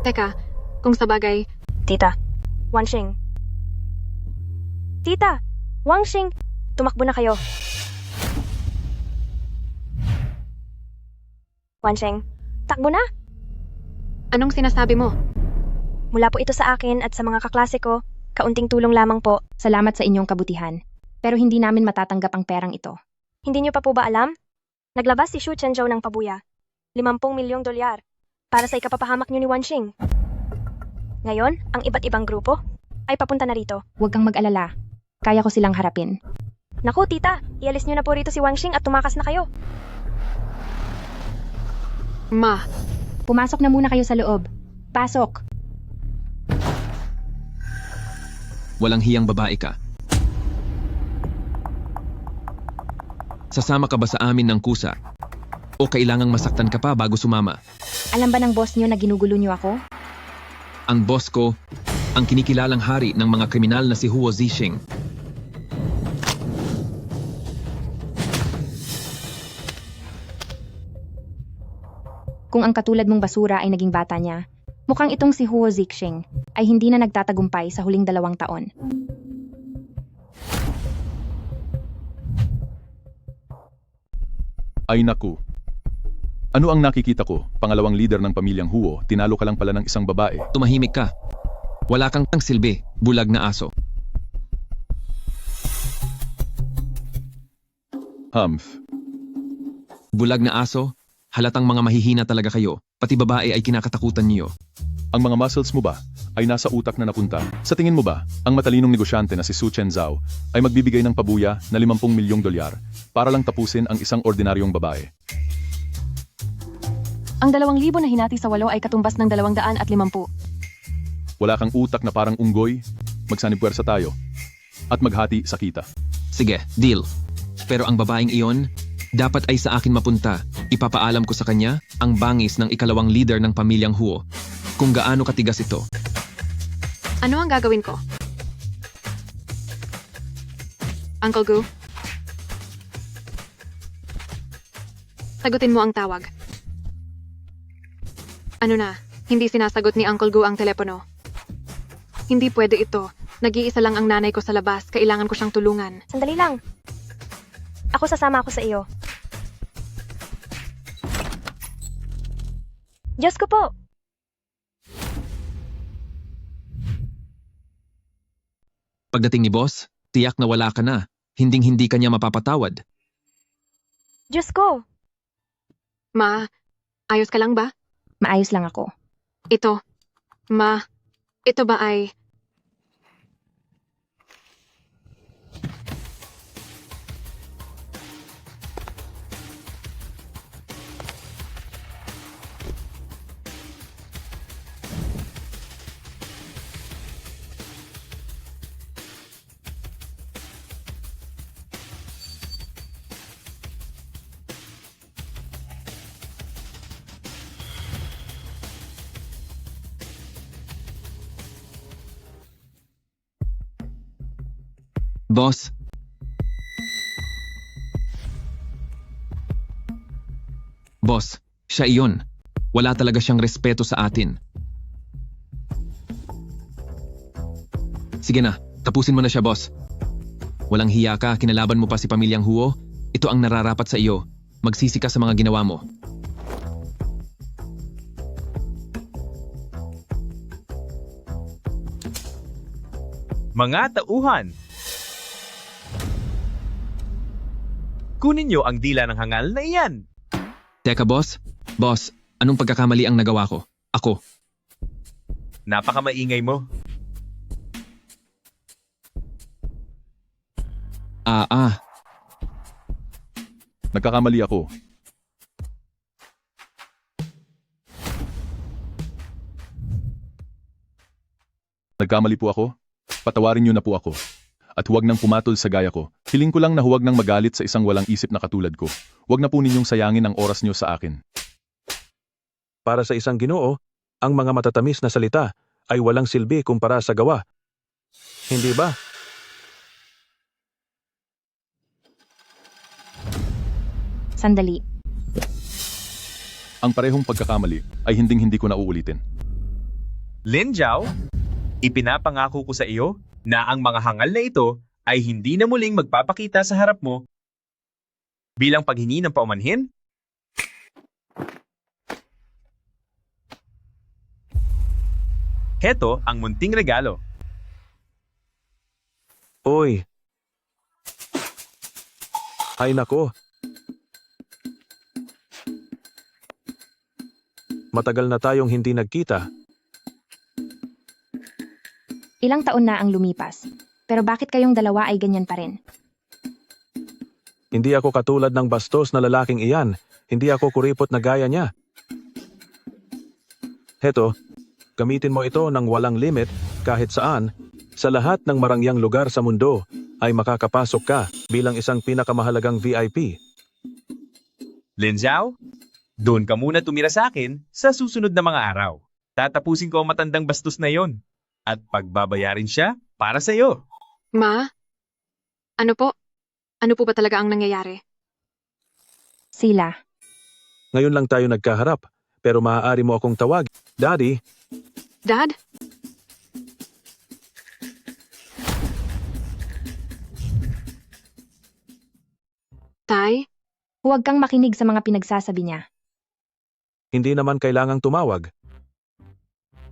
Teka, kung sabagay, Tita, Wanxing. Tita, Wanxing, tumakbo na kayo. Wanxing, takbo na. anong sinasabi mo? Mula po ito sa akin at sa mga kaklase ko, kaunting tulong lamang po. Salamat sa inyong kabutihan. Pero hindi namin matatanggap ang perang ito. Hindi niyo pa po ba alam? Naglabas si Shu Chenzhou ng pabuya. 50 milyong dolyar para sa ikapapahamak niyo ni Wanxing. Ngayon, ang iba't ibang grupo ay papunta na rito. Huwag kang mag-alala. Kaya ko silang harapin. Naku, tita, ialis niyo na po rito si Wanxing at tumakas na kayo. Ma, Pumasok na muna kayo sa loob. Pasok! Walang hiyang babae ka. Sasama ka ba sa amin ng kusa? O kailangang masaktan ka pa bago sumama? Alam ba ng boss niyo na ginugulo niyo ako? Ang boss ko, ang kinikilalang hari ng mga kriminal na si Huo Zixing. Kung ang katulad mong basura ay naging bata niya, mukhang itong si Huo Zixing ay hindi na nagtatagumpay sa huling 2 taon. Ay naku. Ano ang nakikita ko? Pangalawang leader ng pamilyang Huo, tinalo ka lang pala ng isang babae. Tumahimik ka. Wala kang silbi, bulag na aso. Humph. Bulag na aso? Halatang mga mahihina talaga kayo. Pati babae ay kinakatakutan niyo. Ang mga muscles mo ba ay nasa utak na napunta? Sa tingin mo ba, ang matalinong negosyante na si Su Chen Zhao ay magbibigay ng pabuya na 50 milyong dolyar para lang tapusin ang isang ordinaryong babae? Ang 2,000 na hinati sa 8 ay katumbas ng 250. Wala kang utak na parang unggoy? Magsanipwersa tayo at maghati sa kita. Sige, deal. Pero ang babaeng iyon, dapat ay sa akin mapunta. Ipapaalam ko sa kanya ang bangis ng ikalawang leader ng pamilyang Huo. Kung gaano katigas ito. Ano ang gagawin ko? Uncle Gu? Sagutin mo ang tawag. Ano na, hindi sinasagot ni Uncle Gu ang telepono. Hindi pwede ito. Nag-iisa lang ang nanay ko sa labas. Kailangan ko siyang tulungan. Sandali lang. Sasama ako sa iyo. Diyos ko po! Pagdating ni boss, tiyak na wala ka na. Hinding-hindi ka niya mapapatawad. Diyos ko! Ma, ayos ka lang ba? Maayos lang ako. Ito ba ay... Boss. Boss, siya iyon. Wala talaga siyang respeto sa atin. Sige na, tapusin mo na siya, boss. Walang hiya ka, kinalaban mo pa si pamilyang Huo. Ito ang nararapat sa iyo. Magsisi ka sa mga ginawa mo. Mga tauhan, kunin niyo ang dila ng hangal na iyan. Teka, boss. Boss, anong pagkakamali ang nagawa ko? Ako. Napakamaingay mo. Nagkakamali ako. Nagkamali po ako? Patawarin niyo na po ako. At huwag nang pumatol sa gaya ko. Hiling ko lang na huwag nang magalit sa isang walang isip na katulad ko. Huwag na po ninyong sayangin ang oras niyo sa akin. Para sa isang Ginoo, ang mga matatamis na salita ay walang silbi kumpara sa gawa. Hindi ba? Sandali. Ang parehong pagkakamali ay hinding-hindi ko na uulitin. Lin Zhao, ipinapangako ko sa iyo na ang mga hangal na ito ay hindi na muling magpapakita sa harap mo bilang paghingi ng paumanhin. Heto ang munting regalo. Oy. Ay nako. Matagal na tayong hindi nagkita. Ilang taon na ang lumipas. Pero bakit kayong dalawa ay ganyan pa rin? Hindi ako katulad ng bastos na lalaking iyan. Hindi ako kuripot na gaya niya. Heto, gamitin mo ito ng walang limit kahit saan. Sa lahat ng marangyang lugar sa mundo ay makakapasok ka bilang isang pinakamahalagang VIP. Lin Zhao, Doon ka muna tumira sa akin sa susunod na mga araw. Tatapusin ko ang matandang bastos na yon. At pagbabayarin siya para sa iyo. Ma? Ano po? Ano po ba talaga ang nangyayari? Sila. Ngayon lang tayo nagkaharap, pero maaari mo akong tawag. Daddy, Dad? Tay? Huwag kang makinig sa mga pinagsasabi niya. hindi naman kailangang tumawag.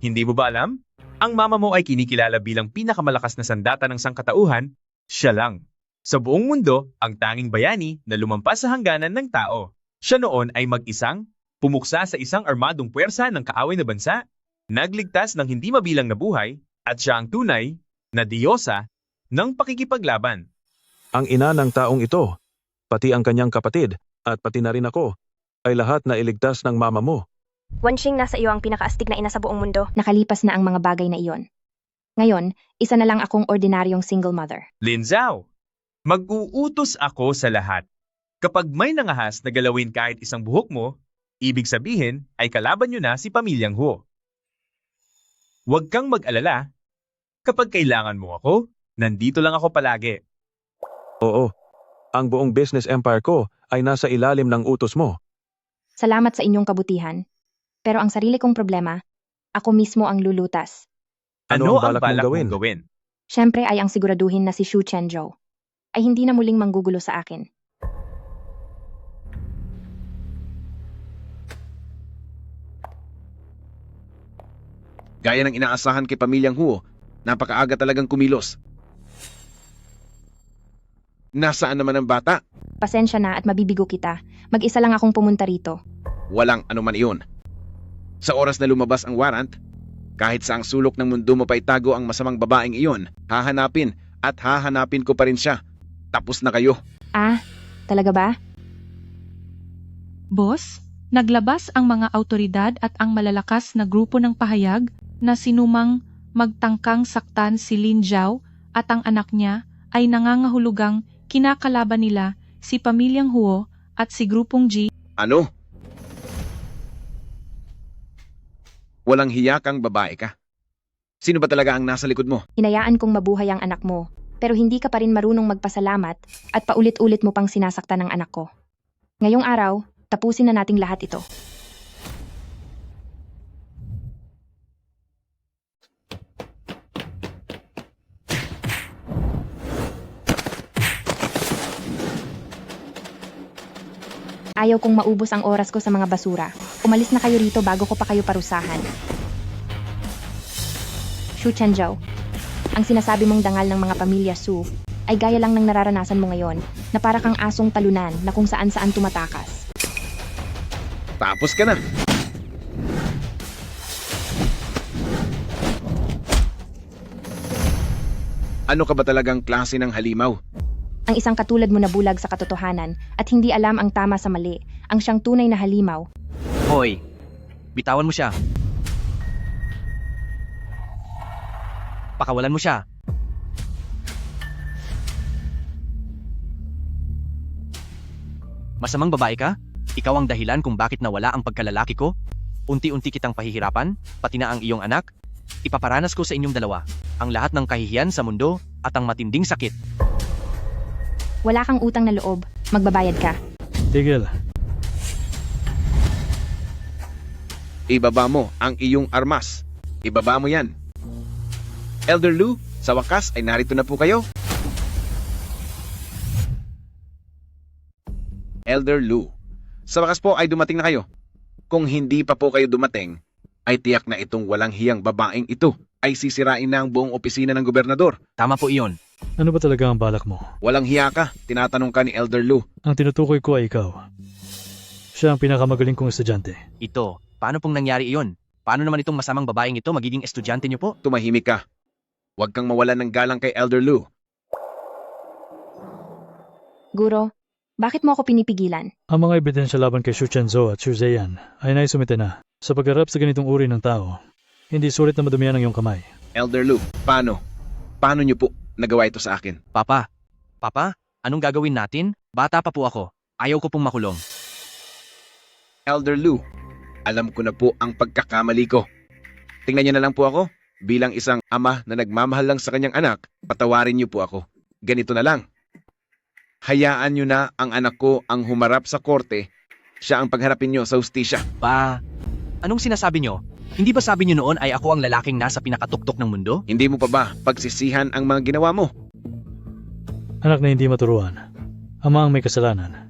Hindi mo ba alam? Ang mama mo ay kinikilala bilang pinakamalakas na sandata ng sangkatauhan, siya lang. Sa buong mundo, ang tanging bayani na lumampas sa hangganan ng tao. Siya noon ay mag-isang, pumuksa sa isang armadong puwersa ng kaaway na bansa, nagligtas ng hindi mabilang na buhay, at siya ang tunay na diyosa ng pakikipaglaban. Ang ina ng taong ito, pati ang kanyang kapatid, at pati na rin ako, ay lahat na iligtas ng mama mo. Wanshing, nasa iyo ang pinakaastig na ina sa buong mundo. Nakalipas na ang mga bagay na iyon. Ngayon, isa na lang akong ordinaryong single mother. Lin Zhao, mag-uutos ako sa lahat. Kapag may nangahas na galawin kahit isang buhok mo, ibig sabihin ay kalaban nyo na si Pamilyang Huo. Huwag kang mag-alala. Kapag kailangan mo ako, nandito lang ako palagi. Oo, ang buong business empire ko ay nasa ilalim ng utos mo. Salamat sa inyong kabutihan. Pero ang sarili kong problema, ako mismo ang lulutas. Ano ang balak mong gawin? Siyempre ay ang siguraduhin na si Xu Chenzhou ay hindi na muling manggugulo sa akin. Gaya ng inaasahan kay Pamilyang Huo, napakaaga talagang kumilos. Nasaan naman ang bata? Pasensya na at mabibigo kita. Mag-isa lang akong pumunta rito. Walang anuman iyon. Sa oras na lumabas ang warrant, kahit sa ang sulok ng mundo mo pa itago ang masamang babaeng iyon, hahanapin at hahanapin ko pa rin siya. Tapos na kayo. Ah, talaga ba? Boss, naglabas ang mga autoridad at ang malalakas na grupo ng pahayag na sinumang magtangkang saktan si Lin Zhao at ang anak niya ay nangangahulugang kinakalaban nila si Pamilyang Huo at si Grupong G. Ano? Walang hiya kang babae ka. Sino ba talaga ang nasa likod mo? Hinayaan kong mabuhay ang anak mo, pero hindi ka pa rin marunong magpasalamat at paulit-ulit mo pang sinasaktan ng anak ko. Ngayong araw, tapusin na nating lahat ito. Ayaw kong maubos ang oras ko sa mga basura. Umalis na kayo rito bago ko pa kayo parusahan. Xu Chenzhou, ang sinasabi mong dangal ng mga pamilya Su ay gaya lang ng nararanasan mo ngayon na para kang asong talunan na kung saan-saan tumatakas. Tapos ka na. Ano ka ba talagang klase ng halimaw? Ang isang katulad mo na bulag sa katotohanan at hindi alam ang tama sa mali, ang siyang tunay na halimaw. Hoy, bitawan mo siya. Pakawalan mo siya. Masamang babae ka? Ikaw ang dahilan kung bakit nawala ang pagkalalaki ko? Unti-unti kitang pahihirapan, pati na ang iyong anak? Ipaparanas ko sa inyong dalawa ang lahat ng kahihiyan sa mundo at ang matinding sakit. Wala kang utang na loob, magbabayad ka. Tigil. Ibaba mo ang iyong armas. Ibaba mo yan. Elder Lu, sa wakas ay narito na po kayo. Elder Lu, sa wakas po ay dumating na kayo. Kung hindi pa po kayo dumating, ay tiyak na itong walang hiyang babaeng ito ay sisirain na ang buong opisina ng gobernador. Tama po iyon. Ano ba talaga ang balak mo? Walang hiya ka, tinatanong ka ni Elder Lu. Ang tinutukoy ko ay ikaw. Siya ang pinakamagaling kong estudyante. Ito, paano pong nangyari iyon? Paano naman itong masamang babaeng ito magiging estudyante niyo po? Tumahimik ka. Huwag kang mawalan ng galang kay Elder Lu. Guro, bakit mo ako pinipigilan? Ang mga ebidensya laban kay Xu Chenzhou at Xu Zheyan ay naisumite na. Sa pagharap sa ganitong uri ng tao, hindi sulit na madumihan ang iyong kamay. Elder Lu, paano? Paano niyo po nagawa ito sa akin? Papa, anong gagawin natin? Bata pa po ako. Ayaw ko pong makulong. Elder Lu, alam ko na po ang pagkakamali ko. Tingnan niyo na lang po ako. Bilang isang ama na nagmamahal lang sa kanyang anak, patawarin niyo po ako. Ganito na lang. Hayaan niyo na ang anak ko ang humarap sa korte. Siya ang pagharapin niyo sa hustisya. Pa, anong sinasabi nyo? Hindi ba sabi nyo noon ay ako ang lalaking nasa pinakatuktok ng mundo? Hindi mo pa ba pagsisihan ang mga ginawa mo? Anak na hindi maturuan. Ama ang may kasalanan.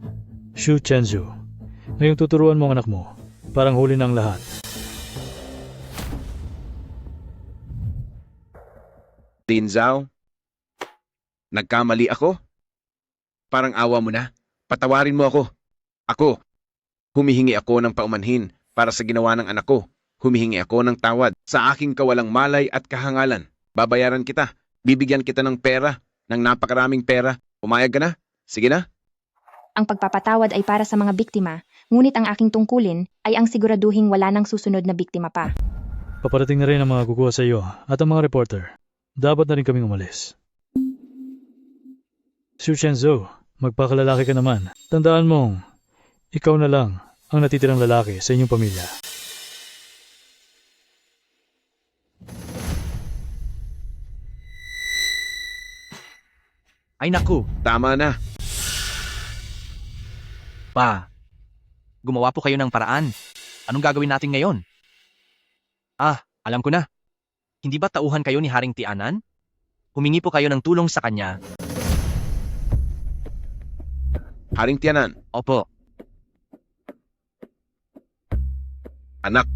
Xu Chenzu. Ngayong tuturuan mo ang anak mo. Parang huli ng lahat. Lin Zhao, nagkamali ako? Parang awa mo na. Patawarin mo ako. Ako. Humihingi ako ng paumanhin para sa ginawa ng anak ko. Humihingi ako ng tawad sa aking kawalang malay at kahangalan. Babayaran kita. Bibigyan kita ng pera, ng napakaraming pera. Pumayag ka na? Sige na. Ang pagpapatawad ay para sa mga biktima, ngunit ang aking tungkulin ay ang siguraduhing wala nang susunod na biktima pa. Paparating na rin ang mga kukuha sa iyo at ang mga reporter. Dapat na rin kaming umalis. Xu Chenzo, magpakalalaki ka naman. Tandaan mong, ikaw na lang ang natitirang lalaki sa inyong pamilya. Ay naku, Tama na. pa. Gumawa po kayo ng paraan. Anong gagawin natin ngayon? Ah, alam ko na. Hindi ba tauhan kayo ni Haring Tianan? Humingi po kayo ng tulong sa kanya. Haring Tianan, Opo. anak.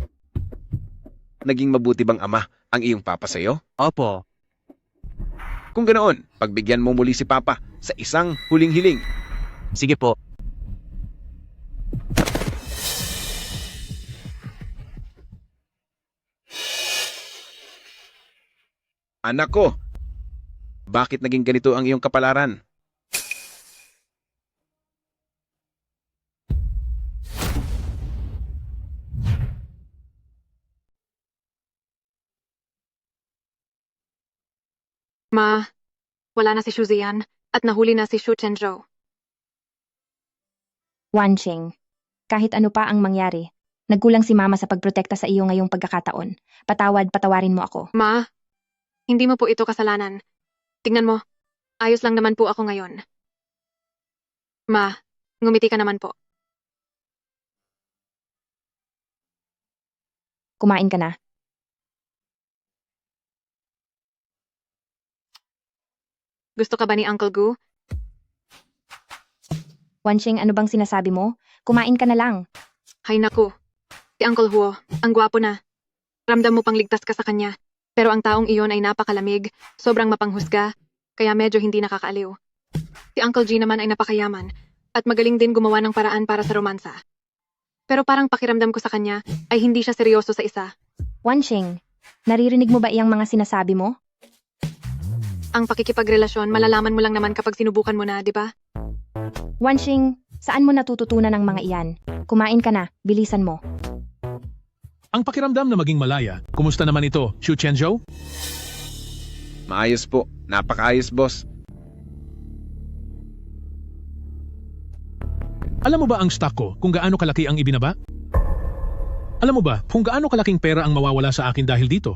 Naging mabuti bang ama ang iyong papa sa iyo? Opo. Kung ganoon, pagbigyan mo muli si papa sa isang huling hiling. Sige po. Anak ko, bakit naging ganito ang iyong kapalaran? Ma, wala na si Xu Ziyan at nahuli na si Xu Chenzhou. Wanqing, kahit ano pa ang mangyari, nagkulang si Mama sa pagprotekta sa iyo ngayong pagkakataon. Patawarin mo ako. Ma, hindi mo po ito kasalanan. Tingnan mo, ayos lang naman po ako ngayon. Ma, ngumiti ka naman po. Kumain ka na. Gusto ka ba ni Uncle Gu? Wanqing, ano bang sinasabi mo? Kumain ka na lang. Hay naku, si Uncle Huo, ang gwapo na. Ramdam mo pang ligtas ka sa kanya. Pero ang taong iyon ay napakalamig, sobrang mapanghusga, kaya medyo hindi nakakaaliw. Si Uncle G naman ay napakayaman, at magaling din gumawa ng paraan para sa romansa. Pero parang pakiramdam ko sa kanya ay hindi siya seryoso sa isa. Wanqing, naririnig mo ba iyang mga sinasabi mo? Ang pakikipagrelasyon, malalaman mo lang naman kapag sinubukan mo na, di ba? Wanqing, saan mo natututunan ang mga iyan? Kumain ka na, bilisan mo. Ang pakiramdam na maging malaya, kumusta naman ito, Xu Chenzhou? Maayos po. Napakaayos, boss. Alam mo ba ang stock ko kung gaano kalaki ang ibinaba? Alam mo ba kung gaano kalaking pera ang mawawala sa akin dahil dito?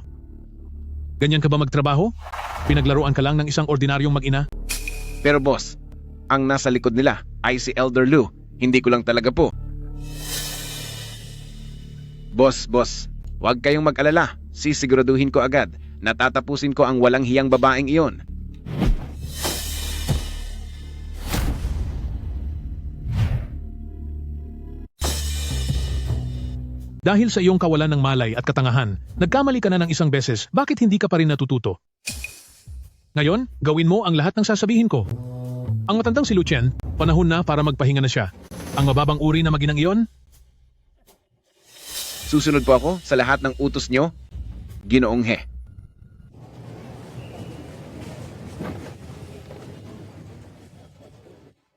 Ganyan ka ba magtrabaho? Pinaglaruan ka lang ng isang ordinaryong mag-ina? Pero boss, ang nasa likod nila ay si Elder Lu. Hindi ko lang talaga po. Boss, huwag kayong mag-alala. Sisiguraduhin ko agad na tatapusin ko ang walang hiyang babaeng iyon. Dahil sa iyong kawalan ng malay at katangahan, nagkamali ka na ng isang beses, bakit hindi ka pa rin natututo? Ngayon, gawin mo ang lahat ng sasabihin ko. Ang matandang si Lucien, panahon na para magpahinga na siya. Ang mababang uri na maginang iyon? Susunod po ako sa lahat ng utos nyo, Ginoong He.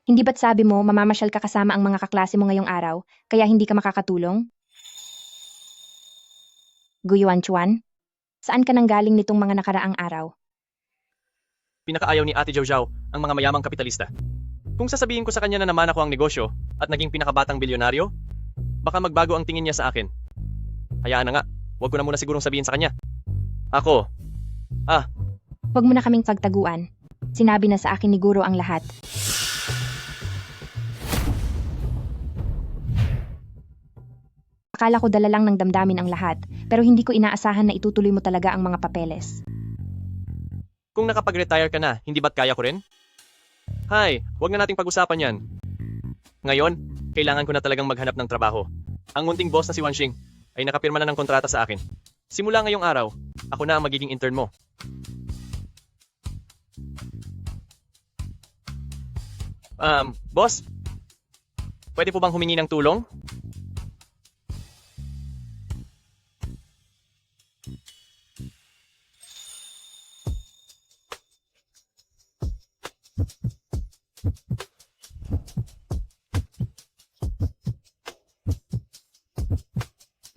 Hindi ba't sabi mo mamamasyal ka kasama ang mga kaklase mo ngayong araw, kaya hindi ka makakatulong? Guyuan Chuan, saan ka nang galing nitong mga nakaraang araw? Pinakaayaw ni Ate Zhao Zhao ang mga mayamang kapitalista. Kung sasabihin ko sa kanya na naman ako ang negosyo at naging pinakabatang bilyonaryo, Baka magbago ang tingin niya sa akin. Hayaan na nga, huwag ko na muna sigurong sabihin sa kanya. Ako. Huwag mo na kaming pagtaguan. Sinabi na sa akin ni Guro ang lahat. Akala ko dala lang ng damdamin ang lahat, pero hindi ko inaasahan na itutuloy mo talaga ang mga papeles. Kung nakapag-retire ka na, hindi ba't kaya ko rin? Hay, huwag na nating pag-usapan yan. Ngayon, kailangan ko na talagang maghanap ng trabaho. Ang munting boss na si Wanxing ay nakapirma na ng kontrata sa akin. Simula ngayong araw, ako na ang magiging intern mo. Boss? Pwede po bang humingi ng tulong?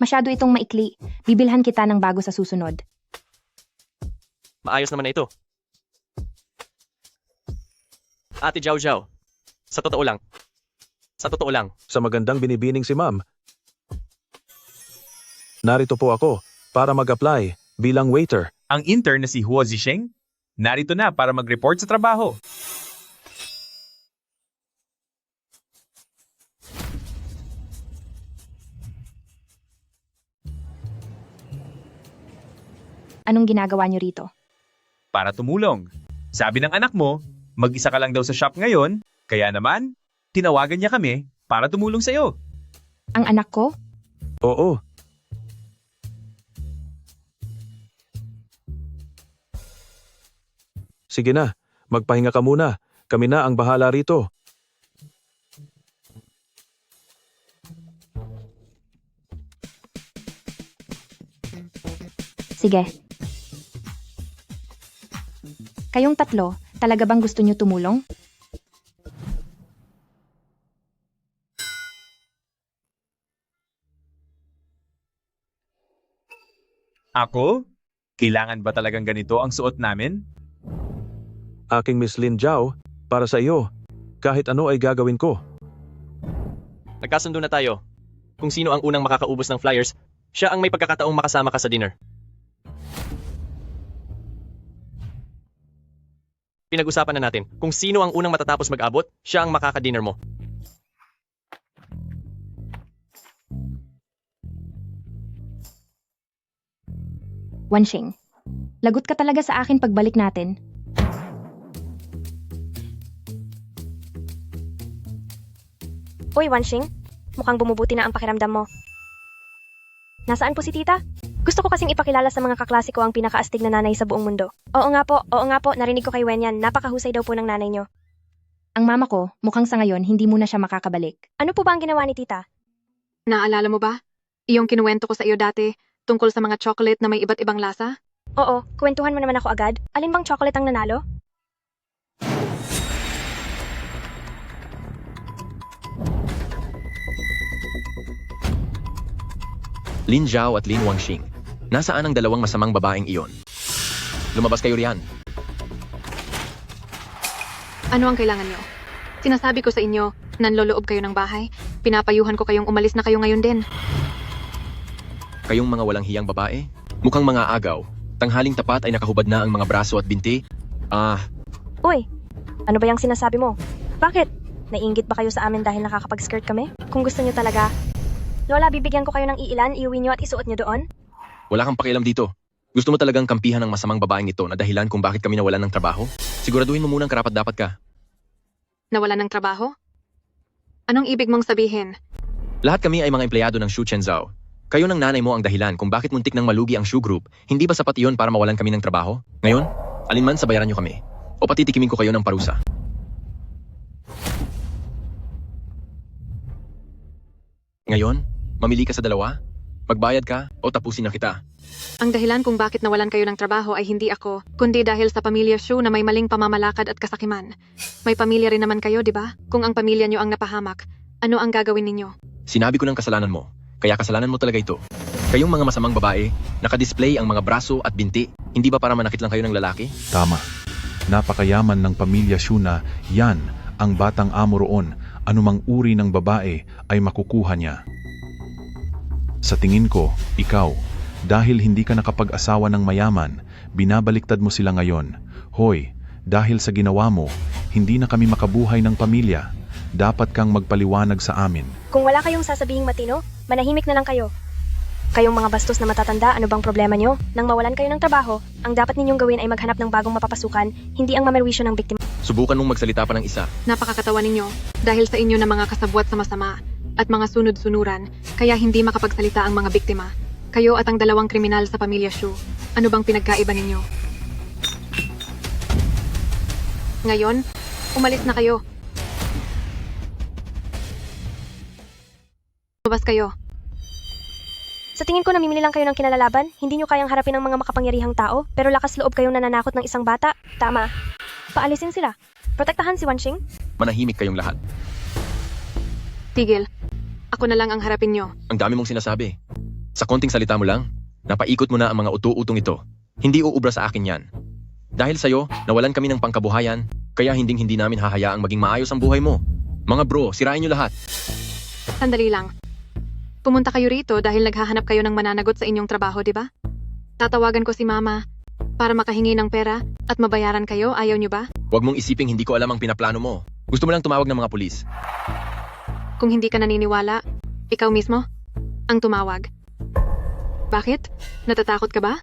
Masyado itong maikli. Bibilhan kita ng bago sa susunod. Maayos naman na ito. Ate Jiao Jiao, sa totoo lang. Sa magandang binibining si ma'am. Narito po ako para mag-apply bilang waiter. Ang intern na si Huo Zisheng, narito na para mag-report sa trabaho. Anong ginagawa niyo rito? Para tumulong. Sabi ng anak mo, mag-isa ka lang daw sa shop ngayon, kaya naman, tinawagan niya kami para tumulong sa'yo. Ang anak ko? Oo. Sige na, magpahinga ka muna. Kami na ang bahala rito. Sige. Kayong tatlo, talaga bang gusto niyo tumulong? Ako? Kailangan ba talagang ganito ang suot namin? Aking Miss Lin Jiao, para sa iyo. Kahit ano ay gagawin ko. Nagkasundo na tayo. Kung sino ang unang makakaubos ng flyers, siya ang may pagkakataong makasama ka sa dinner. Pinag-usapan na natin, kung sino ang unang matatapos mag-abot, siya ang makaka-dinner mo. Wanxing, lagot ka talaga sa akin pagbalik natin. Uy, Wanxing, mukhang bumubuti na ang pakiramdam mo. Nasaan po si tita? Gusto ko kasing ipakilala sa mga kaklase ko ang pinakaastig na nanay sa buong mundo. Oo nga po, narinig ko kay Wenyan, napakahusay daw po ng nanay nyo. Ang mama ko, mukhang sa ngayon, hindi muna siya makakabalik. Ano po ba ang ginawa ni tita? Naalala mo ba? Iyong kinuwento ko sa iyo dati, tungkol sa mga chocolate na may iba't ibang lasa? Oo, kwentuhan mo naman ako agad. Alin bang chocolate ang nanalo? Lin Jiao at Lin Wanxing. Nasaan ang dalawang masamang babaeng iyon? Lumabas kayo riyan. Ano ang kailangan niyo? Sinasabi ko sa inyo, nanloloob kayo ng bahay. Pinapayuhan ko kayong umalis na kayo ngayon din. Kayong mga walang hiyang babae? Mukhang mga agaw. Tanghaling tapat ay nakahubad na ang mga braso at binti. Uy, ano ba yung sinasabi mo? Bakit? Naiinggit ba kayo sa amin dahil nakakapag-skirt kami? Kung gusto niyo talaga, Lola, bibigyan ko kayo ng iilan, iuwi niyo at isuot niyo doon? Wala kang pakialam dito. Gusto mo talagang kampihan ng masamang babaeng ito na dahilan kung bakit kami nawalan ng trabaho? Siguraduhin mo munang karapat-dapat ka. Nawalan ng trabaho? Anong ibig mong sabihin? Lahat kami ay mga empleyado ng Shu Chenzhao. Kayo ng nanay mo ang dahilan kung bakit muntik nang malugi ang Shu Group. Hindi ba sapat iyon para mawalan kami ng trabaho? Ngayon, alinman sa bayaran niyo kami. O patitikimin ko kayo ng parusa. Ngayon, mamili ka sa dalawa? Magbayad ka o tapusin na kita? Ang dahilan kung bakit nawalan kayo ng trabaho ay hindi ako, kundi dahil sa pamilya Shu na may maling pamamalakad at kasakiman. May pamilya rin naman kayo, di ba? Kung ang pamilya niyo ang napahamak, ano ang gagawin ninyo? Sinabi ko ng kasalanan mo, kaya kasalanan mo talaga ito. Kayong mga masamang babae, nakadisplay ang mga braso at binti. Hindi ba para manakit lang kayo ng lalaki? Tama. Napakayaman ng pamilya Shuna, yan ang batang amo roon. Anumang uri ng babae ay makukuha niya. Sa tingin ko, ikaw, dahil hindi ka nakapag-asawa ng mayaman, binabaliktad mo sila ngayon. Hoy, dahil sa ginawa mo, hindi na kami makabuhay ng pamilya. Dapat kang magpaliwanag sa amin. Kung wala kayong sasabihing matino, manahimik na lang kayo. Kayong mga bastos na matatanda, ano bang problema nyo? Nang mawalan kayo ng trabaho, ang dapat ninyong gawin ay maghanap ng bagong mapapasukan, hindi ang mamerwisyo ng biktima. Subukan mong magsalita pa ng isa. Napakakatawa ninyo dahil sa inyo na mga kasabwat sa masama at mga sunod-sunuran, kaya hindi makapagsalita ang mga biktima. Kayo at ang dalawang kriminal sa pamilya Shu. Ano bang pinagkaiba ninyo? Ngayon, umalis na kayo. Lumabas kayo. Sa tingin ko namimili lang kayo ng kinalalaban, hindi nyo kayang harapin ang mga makapangyarihang tao, pero lakas loob kayong nananakot ng isang bata. Tama. Paalisin sila. Protektahan si Wanshing. Manahimik kayong lahat. Tigil. Ako na lang ang harapin nyo. Ang dami mong sinasabi. Sa konting salita mo lang, napaikot mo na ang mga utu-utong ito. Hindi uubra sa akin yan. Dahil sa'yo, nawalan kami ng pangkabuhayan, kaya hindi namin hahayaang maging maayos ang buhay mo. Mga bro, sirain nyo lahat. Sandali lang. Pumunta kayo rito dahil naghahanap kayo ng mananagot sa inyong trabaho, di ba? Tatawagan ko si Mama para makahingi ng pera at mabayaran kayo, ayaw nyo ba? Huwag mong isiping hindi ko alam ang pinaplano mo. Gusto mo lang tumawag ng mga pulis. Kung hindi ka naniniwala, ikaw mismo ang tumawag. Bakit? Natatakot ka ba?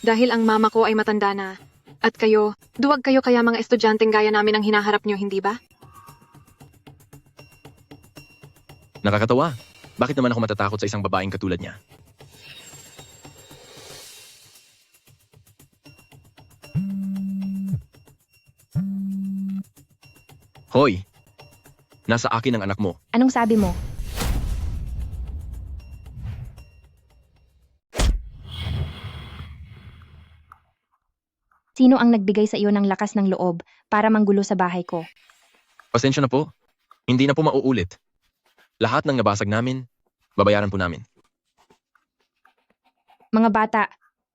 Dahil ang mama ko ay matanda na. At kayo, duwag kayo kaya mga estudyanteng gaya namin ang hinaharap nyo, hindi ba? Nakakatawa. Bakit naman ako matatakot sa isang babaeng katulad niya? Hoy! Nasa akin ang anak mo. Anong sabi mo? Sino ang nagbigay sa iyo ng lakas ng loob para manggulo sa bahay ko? Pasensya na po. Hindi na po mauulit. Lahat ng nabasag namin, babayaran po namin. Mga bata,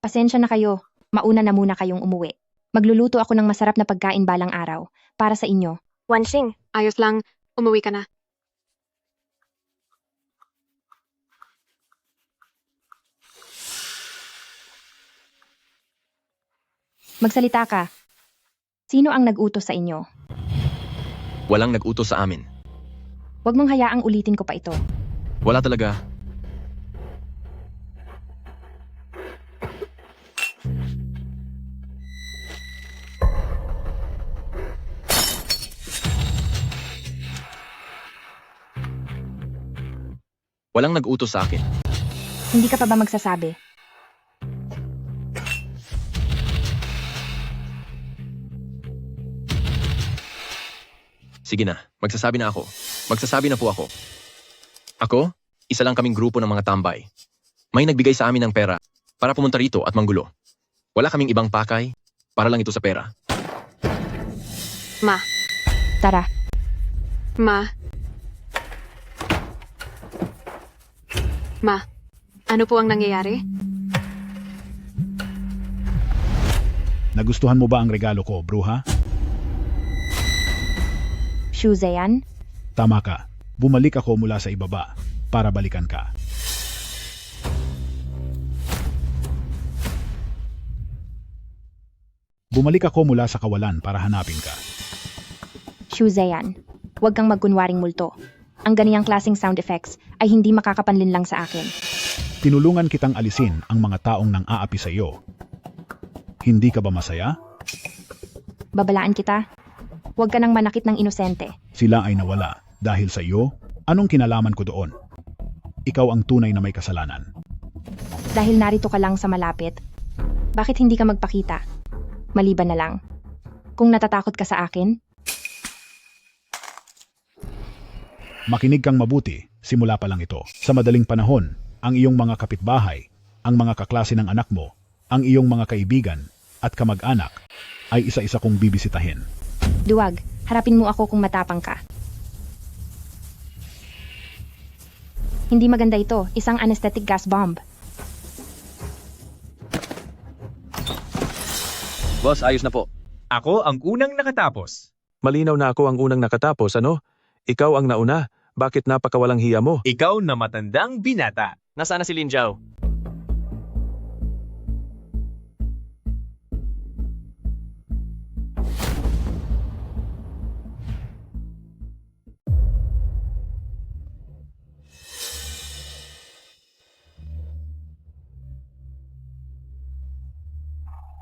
pasensya na kayo. Mauna na muna kayong umuwi. Magluluto ako ng masarap na pagkain balang araw para sa inyo. Wanshing. Ayos lang, umuwi ka na. Magsalita ka. Sino ang nag-utos sa inyo? Walang nag-utos sa amin. Huwag mong hayaang ulitin ko pa ito. Wala talaga. Walang nag-utos sa akin. Hindi ka pa ba magsasabi? Sige na, magsasabi na ako. Magsasabi na po ako. Ako, isa lang kaming grupo ng mga tambay. May nagbigay sa amin ng pera para pumunta rito at manggulo. Wala kaming ibang pakay para lang ito sa pera. Ma. Tara. Ma. Ma, ano po ang nangyayari? Nagustuhan mo ba ang regalo ko, bruha? Shuzeyan? Tama ka. Bumalik ako mula sa ibaba para balikan ka. Bumalik ako mula sa kawalan para hanapin ka. Shuzeyan, huwag kang magkunwaring multo. Ang ganiyang klaseng sound effects ay hindi makakapanlin lang sa akin. Tinulungan kitang alisin ang mga taong nang aapi sa iyo. Hindi ka ba masaya? Babalaan kita. Huwag ka nang manakit ng inosente. Sila ay nawala dahil sa iyo. Anong kinalaman ko doon? Ikaw ang tunay na may kasalanan. Dahil narito ka lang sa malapit, bakit hindi ka magpakita? Maliban na lang. Kung natatakot ka sa akin, makinig kang mabuti, simula pa lang ito. Sa madaling panahon, ang iyong mga kapitbahay, ang mga kaklase ng anak mo, ang iyong mga kaibigan at kamag-anak ay isa-isa kong bibisitahin. duwag, harapin mo ako kung matapang ka. Hindi maganda ito, isang anesthetic gas bomb. Boss, ayos na po. Ako ang unang nakatapos. Malinaw na ako ang unang nakatapos, ano? Ikaw ang nauna. Bakit napakawalang hiya mo? Ikaw na matandang binata. Nasaan na si Lin Zhao?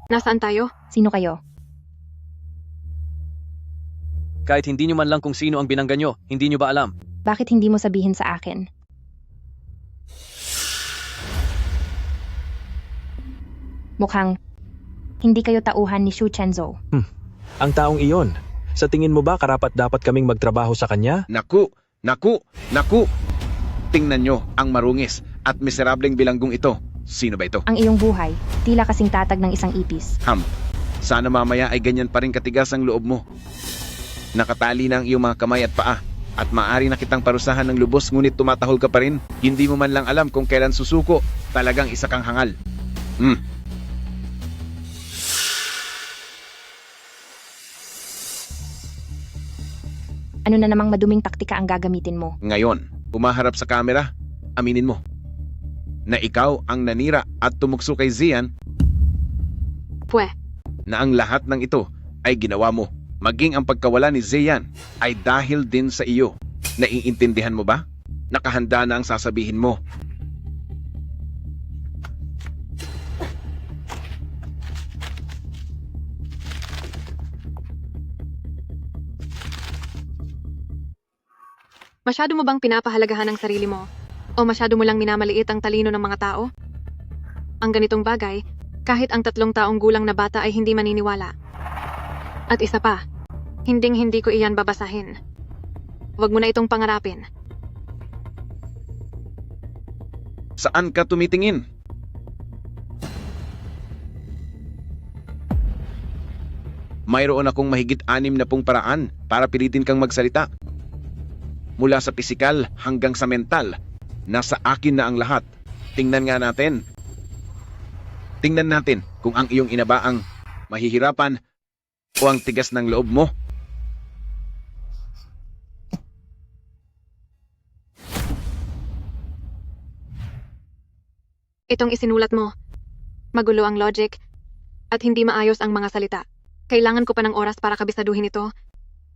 Nasaan tayo? Sino kayo? Kahit hindi nyo man lang kung sino ang binangga nyo, hindi nyo ba alam? Bakit hindi mo sabihin sa akin? Mukhang hindi kayo tauhan ni Xu Chenzo. Ang taong iyon, sa tingin mo ba karapat-dapat kaming magtrabaho sa kanya? Naku! Tingnan nyo ang marungis at miserableng bilanggong ito. Sino ba ito? Ang iyong buhay, tila kasing tatag ng isang ipis. Sana mamaya ay ganyan pa rin katigas ang loob mo. Nakatali na ang iyong mga kamay at paa at maaari na kitang parusahan ng lubos ngunit tumatahol ka pa rin. Hindi mo man lang alam kung kailan susuko. Talagang isa kang hangal. Ano na namang maduming taktika ang gagamitin mo? Ngayon, umaharap sa kamera, aminin mo na ikaw ang nanira at tumukso kay Zian na ang lahat ng ito ay ginawa mo. Maging ang pagkawala ni Zian ay dahil din sa iyo. Naiintindihan mo ba? Nakahanda na ang sasabihin mo. Masyado mo bang pinapahalagahan ang sarili mo? O masyado mo lang minamaliit ang talino ng mga tao? Ang ganitong bagay, kahit ang 3 taong gulang na bata ay hindi maniniwala. At isa pa, hindi ko iyan babasahin. Huwag mo na itong pangarapin. Saan ka tumitingin? Mayroon akong mahigit 6 na paraan para pilitin kang magsalita. Mula sa pisikal hanggang sa mental, nasa akin na ang lahat. Tingnan natin kung ang iyong ina ba ang mahihirapan o ang tigas ng loob mo. Itong isinulat mo, magulo ang logic, at hindi maayos ang mga salita. Kailangan ko pa ng oras para kabisaduhin ito.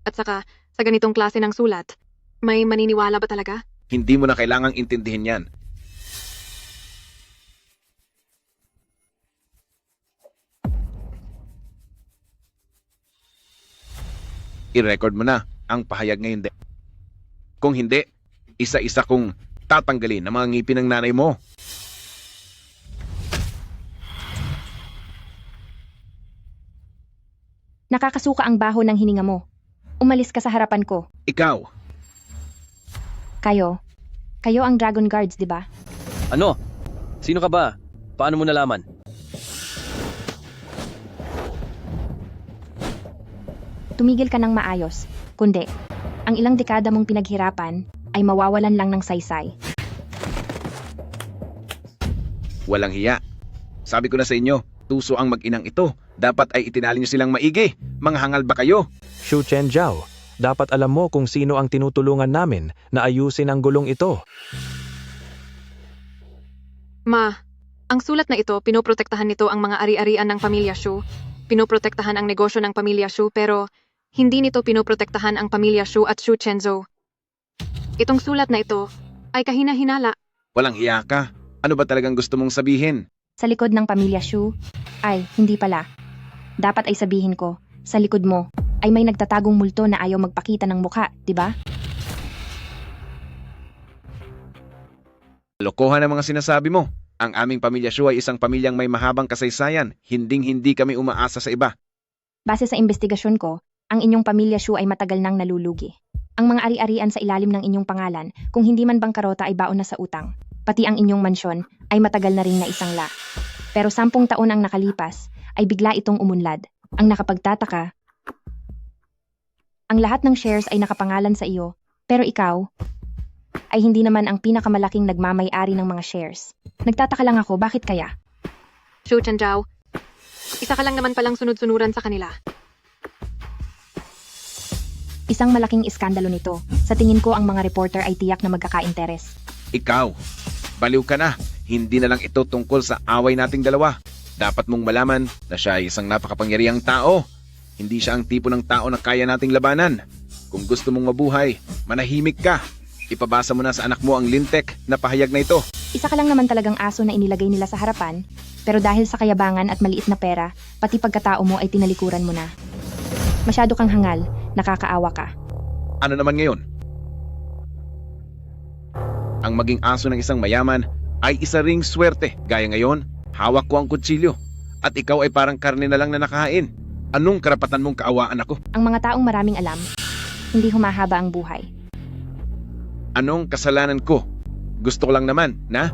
At saka, sa ganitong klase ng sulat, may maniniwala ba talaga? Hindi mo na kailangang intindihin yan. I-record mo na ang pahayag ngayon din. Kung hindi, isa-isa kong tatanggalin ang mga ngipin ng nanay mo. Nakakasuka ang baho ng hininga mo. Umalis ka sa harapan ko. Ikaw. Kayo ang Dragon Guards, di ba? Ano? Sino ka ba? Paano mo nalaman? Tumigil ka ng maayos. Kundi, ang ilang dekada mong pinaghirapan ay mawawalan lang ng saysay. Walang hiya. Sabi ko na sa inyo, tuso ang mag-inang ito. Dapat ay itinali niyo silang maigi. Mga hangal ba kayo? Xu Chenjiao, dapat alam mo kung sino ang tinutulungan namin na ayusin ang gulong ito. Ma, ang sulat na ito, pinoprotektahan nito ang mga ari-arian ng pamilya Xu. Pinoprotektahan ang negosyo ng pamilya Xu, pero hindi nito pinoprotektahan ang pamilya Xu at Xu Chenzo. Itong sulat na ito ay kahina-hinala. Walang hiya ka. Ano ba talagang gusto mong sabihin? Sa likod ng pamilya Xu, ay hindi pala. Dapat ay sabihin ko, sa likod mo ay may nagtatagong multo na ayaw magpakita ng mukha, di ba? Lokohan ang mga sinasabi mo. Ang aming pamilya Xu ay isang pamilyang may mahabang kasaysayan. Hinding-hindi kami umaasa sa iba. Base sa investigasyon ko, ang inyong pamilya Xu ay matagal nang nalulugi. Ang mga ari-arian sa ilalim ng inyong pangalan, kung hindi man bangkarota ay baon na sa utang. Pati ang inyong mansyon ay matagal na ring naisangla. Pero 10 taon ang nakalipas, ay bigla itong umunlad. Ang nakapagtataka, ang lahat ng shares ay nakapangalan sa iyo, pero ikaw ay hindi naman ang pinakamalaking nagmamay-ari ng mga shares. Nagtataka lang ako, bakit kaya? Xu Chenjiao, isa ka lang naman palang sunod-sunuran sa kanila. Isang malaking iskandalo nito. Sa tingin ko ang mga reporter ay tiyak na magkaka-interes. Ikaw, baliw ka na. Hindi na lang ito tungkol sa away nating dalawa. Dapat mong malaman na siya ay isang napakapangyarihang tao. Hindi siya ang tipo ng tao na kaya nating labanan. Kung gusto mong mabuhay, manahimik ka. Ipabasa mo na sa anak mo ang lintek na pahayag na ito. Isa ka lang naman talagang aso na inilagay nila sa harapan, pero dahil sa kayabangan at maliit na pera, pati pagkatao mo ay tinalikuran mo na. Masyado kang hangal, nakakaawa ka. Ano naman ngayon? Ang maging aso ng isang mayaman ay isa ring swerte. Gaya ngayon, hawak ko ang kutsilyo. At ikaw ay parang karne na lang na nakahain. Anong karapatan mong kaawaan ako? Ang mga taong maraming alam, hindi humahaba ang buhay. Anong kasalanan ko? Gusto ko lang naman na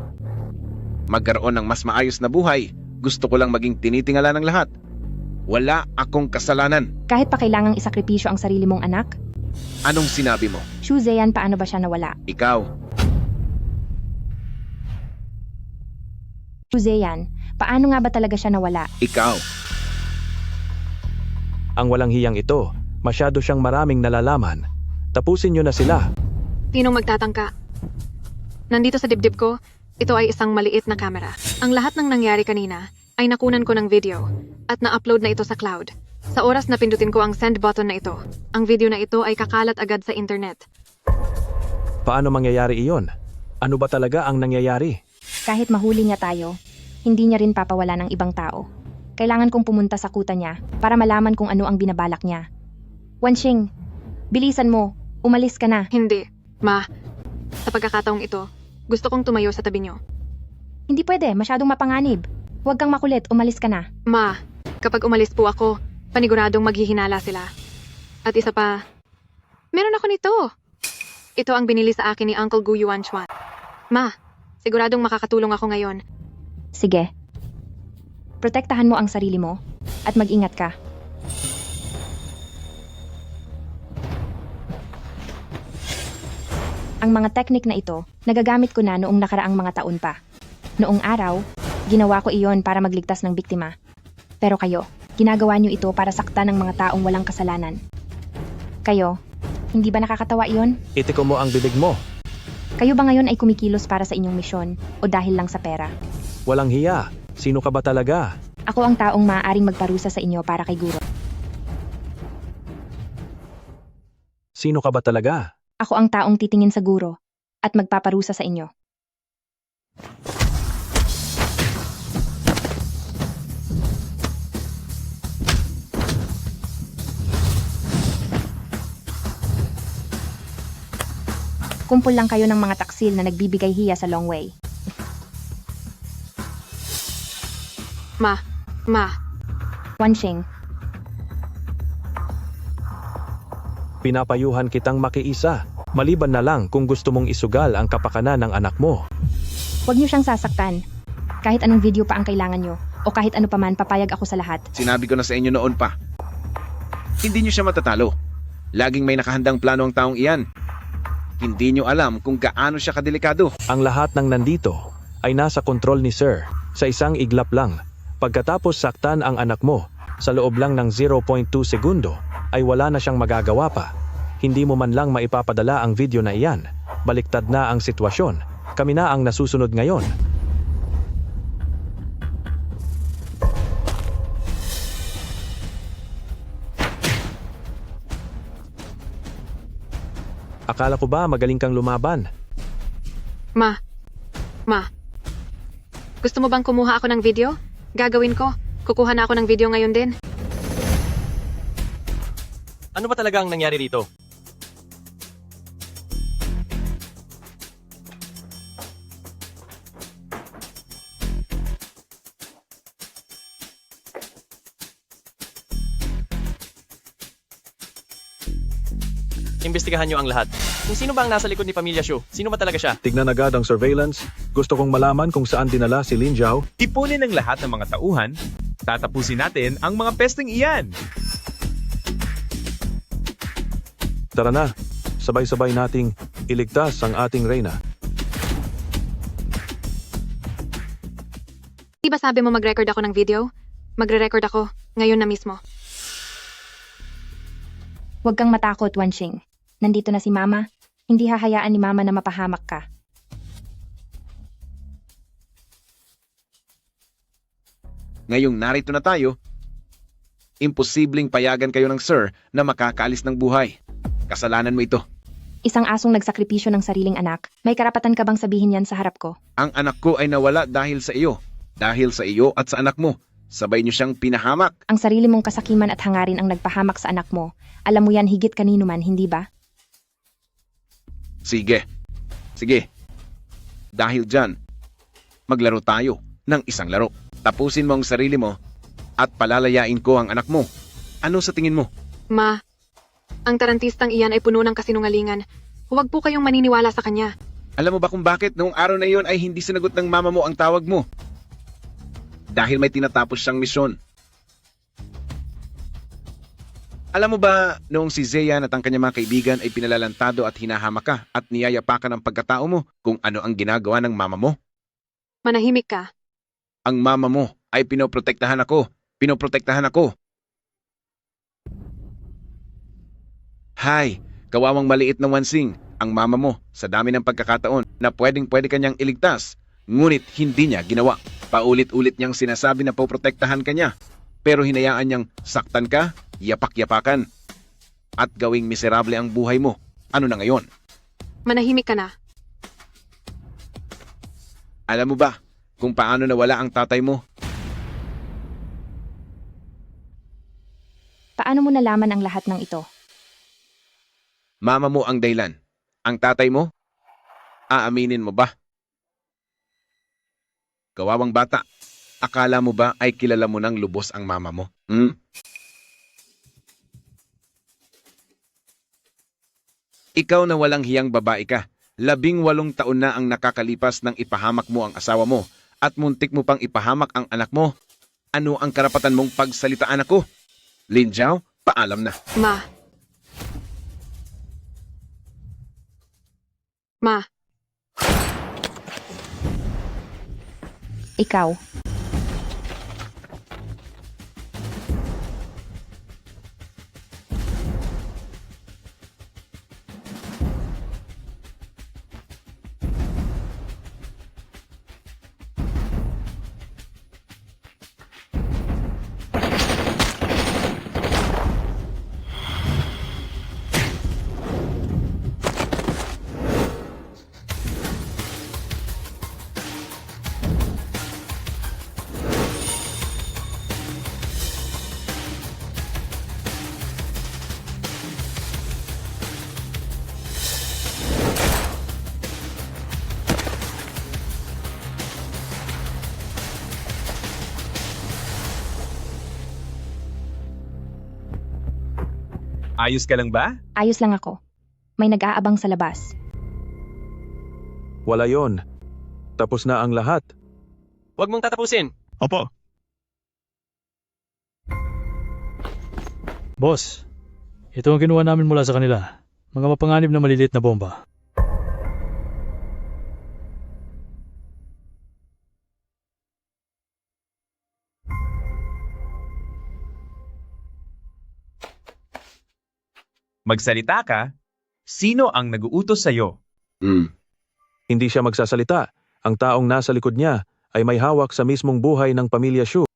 magkaroon ng mas maayos na buhay. Gusto ko lang maging tinitingala ng lahat. Wala akong kasalanan. Kahit pa kailangang isakripisyo ang sarili mong anak? Anong sinabi mo? Shu Zeyan, paano ba siya nawala? Ikaw. Shu Zeyan, paano nga ba talaga siya nawala? Ikaw. Ang walang hiyang ito, masyado siyang maraming nalalaman. Tapusin niyo na sila. Sinong magtatangka? Nandito sa dibdib ko, ito ay isang maliit na kamera. Ang lahat ng nangyari kanina ay nakunan ko ng video at na-upload na ito sa cloud. Sa oras na pindutin ko ang send button na ito, ang video na ito ay kakalat agad sa internet. Paano mangyayari iyon? Ano ba talaga ang nangyayari? Kahit mahuli niya tayo, hindi niya rin papawala ng ibang tao. Kailangan kong pumunta sa kuta niya para malaman kung ano ang binabalak niya. Wanshing, bilisan mo, umalis ka na. Hindi, Ma. Sa pagkakataong ito, gusto kong tumayo sa tabi niyo. Hindi pwede, masyadong mapanganib. Huwag kang makulit, umalis ka na. Ma, kapag umalis po ako, paniguradong maghihinala sila. At isa pa, meron ako nito. Ito ang binili sa akin ni Uncle Gu Yuanchuan. Ma, siguradong makakatulong ako ngayon. Sige. Protektahan mo ang sarili mo at mag-ingat ka. Ang mga teknik na ito, nagagamit ko na noong nakaraang mga taon pa. Noong araw, ginawa ko iyon para magligtas ng biktima. Pero kayo, ginagawa niyo ito para saktan ng mga taong walang kasalanan. Kayo, hindi ba nakakatawa iyon? Itiko mo ang bibig mo. Kayo ba ngayon ay kumikilos para sa inyong misyon o dahil lang sa pera? Walang hiya. Sino ka ba talaga? Ako ang taong maaaring magparusa sa inyo para kay Guro. Sino ka ba talaga? Ako ang taong titingin sa Guro at magpaparusa sa inyo. Kumpul lang kayo ng mga taksil na nagbibigay hiya sa long way. Ma. Wanshing, Pinapayuhan kitang makiisa. Maliban na lang kung gusto mong isugal ang kapakanan ng anak mo. huwag niyo siyang sasaktan. Kahit anong video pa ang kailangan niyo o kahit ano pa man, papayag ako sa lahat. Sinabi ko na sa inyo noon pa. Hindi niyo siya matatalo. Laging may nakahandang plano ang taong iyan. Hindi niyo alam kung gaano siya kadelikado. Ang lahat ng nandito ay nasa kontrol ni Sir. Sa isang iglap lang, pagkatapos saktan ang anak mo, sa loob lang ng 0.2 segundo, ay wala na siyang magagawa pa. Hindi mo man lang maipapadala ang video na iyan. Baliktad na ang sitwasyon. Kami na ang nasusunod ngayon. Akala ko ba magaling kang lumaban? Ma. Gusto mo bang kumuha ako ng video? Gagawin ko. Kukuha na ako ng video ngayon din. Ano ba talaga ang nangyari dito? Imbestigahan niyo ang lahat. Kung sino ba ang nasa likod ni Pamilya Shu? Sino ba talaga siya? Tignan agad ang surveillance. Gusto kong malaman kung saan dinala si Lin Zhao. Ipunin ng lahat ng mga tauhan. Tatapusin natin ang mga pesteng iyan. Tara na, sabay-sabay nating iligtas ang ating reyna. Di ba sabi mo mag-record ako ng video? Magre-record ako, ngayon na mismo. Huwag kang matakot, Wanshing. Nandito na si Mama. Hindi hahayaan ni Mama na mapahamak ka. Ngayong narito na tayo, imposibleng payagan kayo ng sir na makakaalis ng buhay. Kasalanan mo ito. Isang asong nagsakripisyo ng sariling anak. May karapatan ka bang sabihin yan sa harap ko? Ang anak ko ay nawala dahil sa iyo. Dahil sa iyo at sa anak mo. Sabay niyo siyang pinahamak. Ang sarili mong kasakiman at hangarin ang nagpahamak sa anak mo. Alam mo yan higit kanino man, hindi ba? Sige. Sige. Dahil dyan, maglaro tayo ng isang laro. Tapusin mo ang sarili mo at palalayain ko ang anak mo. Ano sa tingin mo? Ma, ang tarantistang iyan ay puno ng kasinungalingan. Huwag po kayong maniniwala sa kanya. Alam mo ba kung bakit noong araw na iyon ay hindi sinagot ng mama mo ang tawag mo? Dahil may tinatapos siyang misyon. Alam mo ba noong si Zeyan at ang kanyang mga kaibigan ay pinalalantado at hinahamak ka at niyayapakan ang pagkatao mo kung ano ang ginagawa ng mama mo? Manahimik ka. Ang mama mo ay pinoprotektahan ako. Pinoprotektahan ako. Hay, kawawang maliit na Wansing, ang mama mo sa dami ng pagkakataon na pwede kanyang iligtas. Ngunit hindi niya ginawa. Paulit-ulit niyang sinasabi na poprotektahan ka niya. Pero hinayaan niyang saktan ka, yapak-yapakan, at gawing miserable ang buhay mo. Ano na ngayon? Manahimik ka na. Alam mo ba kung paano nawala ang tatay mo? Paano mo nalaman ang lahat ng ito? Mama mo ang dahilan. Ang tatay mo? Aaminin mo ba? Kawawang bata, akala mo ba ay kilala mo ng lubos ang mama mo? Ikaw na walang hiyang babae ka. 18 taon na ang nakakalipas nang ipahamak mo ang asawa mo at muntik mo pang ipahamak ang anak mo. Ano ang karapatan mong pagsalitaan ako? Lin Jiao, paalam na. Ma. Ma. Ikaw. Ayos ka lang ba? Ayos lang ako. May nag-aabang sa labas. Wala yon. Tapos na ang lahat. Huwag mong tatapusin. Opo. Boss, ito ang kinuha namin mula sa kanila. Mga mapanganib na maliliit na bomba. Magsalita ka? Sino ang nag-uutos sa'yo? Hindi siya magsasalita. Ang taong nasa likod niya ay may hawak sa mismong buhay ng pamilya Shu.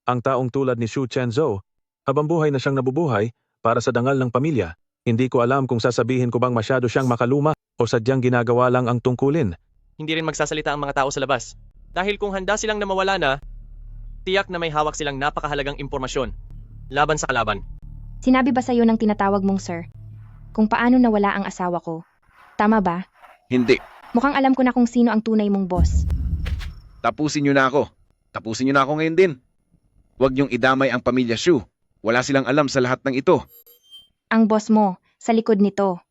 Ang taong tulad ni Shu Chenzo, habang buhay na siyang nabubuhay para sa dangal ng pamilya. Hindi ko alam kung sasabihin ko bang masyado siyang makaluma o sadyang ginagawa lang ang tungkulin. Hindi rin magsasalita ang mga tao sa labas. Dahil kung handa silang na mawala na, tiyak na may hawak silang napakahalagang impormasyon. Laban sa kalaban. Sinabi ba sa'yo ng tinatawag mong sir? Kung paano nawala ang asawa ko? Tama ba? Hindi. Mukhang alam ko na kung sino ang tunay mong boss. Tapusin niyo na ako. Tapusin niyo na ako ngayon din. Huwag niyong idamay ang pamilya Shu. Wala silang alam sa lahat ng ito. Ang boss mo, sa likod nito,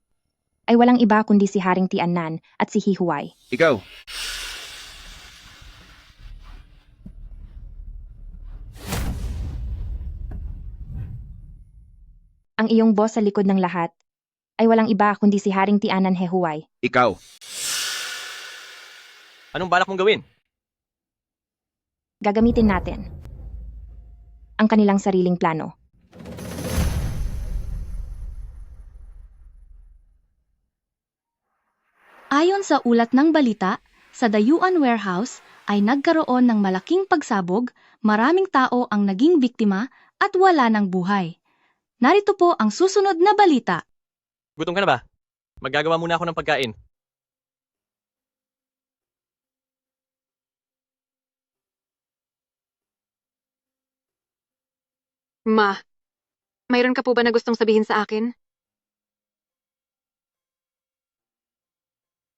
ay walang iba kundi si Haring Tianan at si Hihuay. Ikaw. Ang iyong boss sa likod ng lahat ay walang iba kundi si Haring Tianan Hehuay. Ikaw. Anong balak mong gawin? Gagamitin natin ang kanilang sariling plano. sa ulat ng balita, sa Dayuan Warehouse ay nagkaroon ng malaking pagsabog, maraming tao ang naging biktima at wala ng buhay. Narito po ang susunod na balita. Gutom ka na ba? Maggagawa muna ako ng pagkain. Ma, mayroon ka po ba na gustong sabihin sa akin?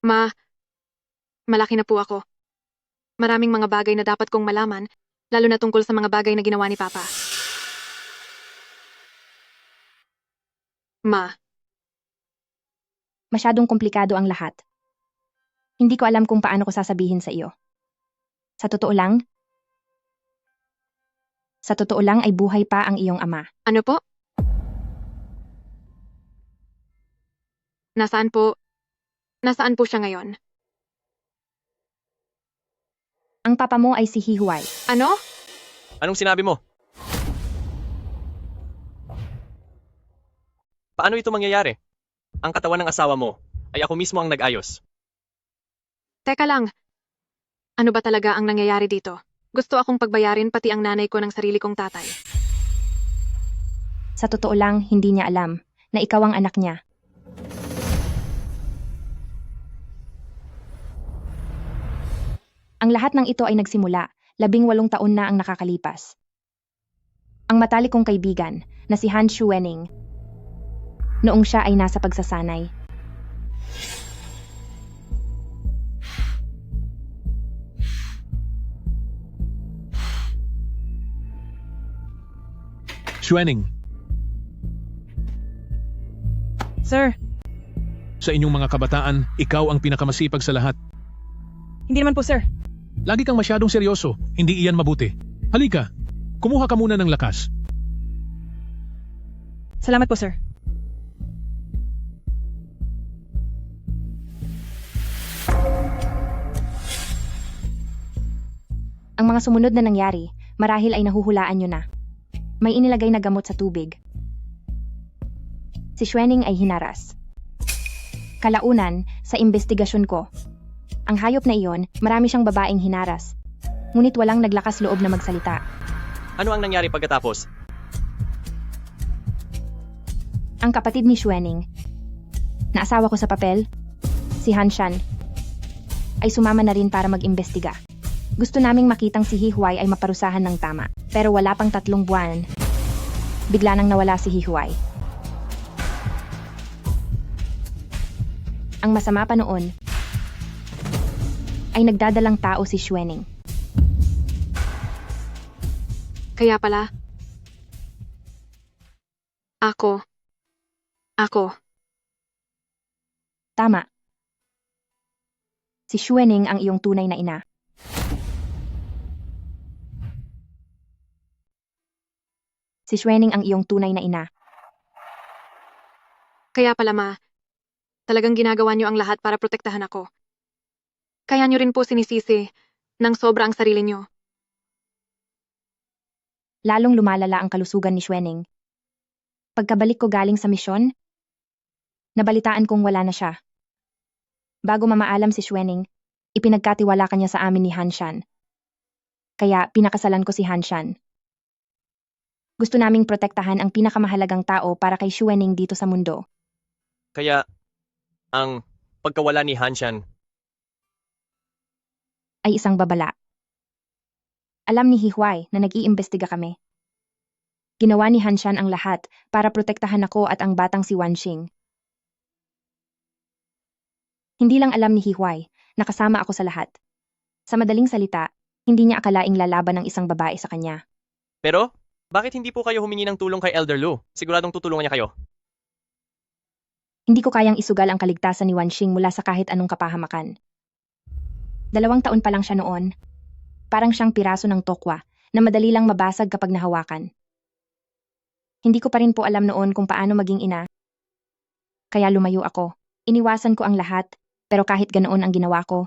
Ma, malaki na po ako. Maraming mga bagay na dapat kong malaman, lalo na tungkol sa mga bagay na ginawa ni Papa. Ma, Masyadong komplikado ang lahat. Hindi ko alam kung paano ko sasabihin sa iyo. Sa totoo lang ay buhay pa ang iyong ama. ano po? Nasaan po siya ngayon? Ang papa mo ay si Hihuay. Ano? Anong sinabi mo? Paano ito mangyayari? Ang katawan ng asawa mo ay ako mismo ang nag-ayos. Teka lang. Ano ba talaga ang nangyayari dito? Gusto akong pagbayarin pati ang nanay ko ng sarili kong tatay. Sa totoo lang, hindi niya alam na ikaw ang anak niya. Ang lahat ng ito ay nagsimula, 18 taon na ang nakakalipas. Ang matalik kong kaibigan na si Han Shuening, noong siya ay nasa pagsasanay. Xuening, Sir, sa inyong mga kabataan, ikaw ang pinakamasipag sa lahat. hindi naman po sir. Lagi kang masyadong seryoso, hindi iyan mabuti. Halika, kumuha ka muna ng lakas. Salamat po sir. Ang mga sumunod na nangyari, marahil ay nahuhulaan nyo na. May inilagay na gamot sa tubig. Si Xuening ay hinaras. Kalaunan, sa investigasyon ko, ang hayop na iyon, marami siyang babaeng hinaras. Ngunit walang naglakas loob na magsalita. Ano ang nangyari pagkatapos? Ang kapatid ni Xuening, na asawa ko sa papel, si Hanshan, ay sumama na rin para mag-imbestiga. Gusto naming makitang si Hihuay ay maparusahan ng tama. Pero wala pang 3 buwan, bigla nang nawala si Hihuay. Ang masama pa noon, ay nagdadalang tao si Xuening. Kaya pala, ako. Tama. Si Xuening ang iyong tunay na ina. Si Xuening ang iyong tunay na ina. Kaya pala ma, talagang ginagawa niyo ang lahat para protektahan ako. Kaya niyo rin po sinisisi ng sobra ang sarili niyo. Lalong lumalala ang kalusugan ni Xuening. Pagkabalik ko galing sa misyon, nabalitaan kong wala na siya. Bago mamaalam si Xuening, ipinagkatiwala kanya sa amin ni Hanshan. Kaya pinakasalan ko si Hanshan. Gusto naming protektahan ang pinakamahalagang tao para kay Xuening dito sa mundo. Kaya, ang pagkawala ni Hanshan Ay isang babala. Alam ni Hihuay na nag-iimbestiga kami. Ginawa ni Hanshan ang lahat para protektahan ako at ang batang si Wanxing. Hindi lang alam ni Hihuay na kasama ako sa lahat. Sa madaling salita, hindi niya akalaing lalaban ng isang babae sa kanya. Pero, bakit hindi po kayo humingi ng tulong kay Elder Lu? Siguradong tutulungan niya kayo. Hindi ko kayang isugal ang kaligtasan ni Wanxing mula sa kahit anong kapahamakan. 2 taon pa lang siya noon. Parang siyang piraso ng tokwa na madali lang mabasag kapag nahawakan. Hindi ko pa rin po alam noon kung paano maging ina. Kaya lumayo ako. Iniwasan ko ang lahat, pero kahit ganoon ang ginawa ko,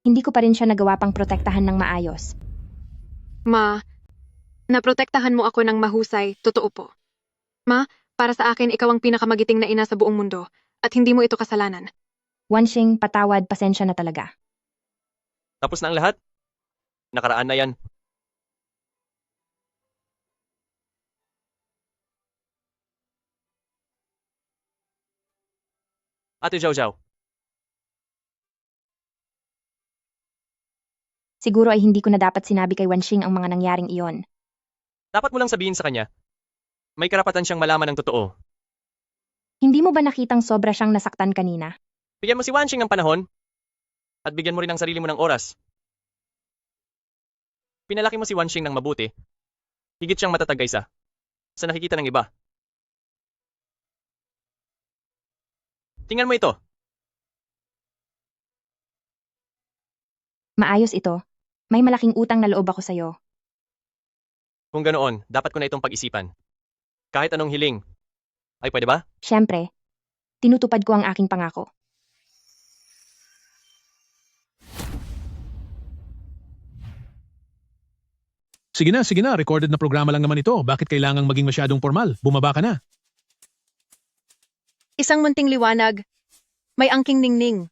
hindi ko pa rin siya nagawa pang protektahan ng maayos. Ma, naprotektahan mo ako ng mahusay, totoo po. Ma, para sa akin ikaw ang pinakamagiting na ina sa buong mundo at hindi mo ito kasalanan. Wanshing, patawad, pasensya na talaga. Tapos na ang lahat? Nakaraan na yan. Ate Zhao Zhao, Siguro ay hindi ko na dapat sinabi kay Wanshing ang mga nangyaring iyon. dapat mo lang sabihin sa kanya. May karapatan siyang malaman ng totoo. Hindi mo ba nakitang sobra siyang nasaktan kanina? Bigyan mo si Wanshing ng panahon. At bigyan mo rin ang sarili mo ng oras. Pinalaki mo si Wanshing ng mabuti. Higit siyang matatag kaysa sa nakikita ng iba. Tingnan mo ito. Maayos ito. May malaking utang na loob ako sa'yo. Kung ganoon, dapat ko na itong pag-isipan. Kahit anong hiling. Ay, pwede ba? Siyempre, tinutupad ko ang aking pangako. Sige na, recorded na programa lang naman ito. Bakit kailangang maging masyadong formal? Bumaba ka na. Isang munting liwanag. May angking ningning.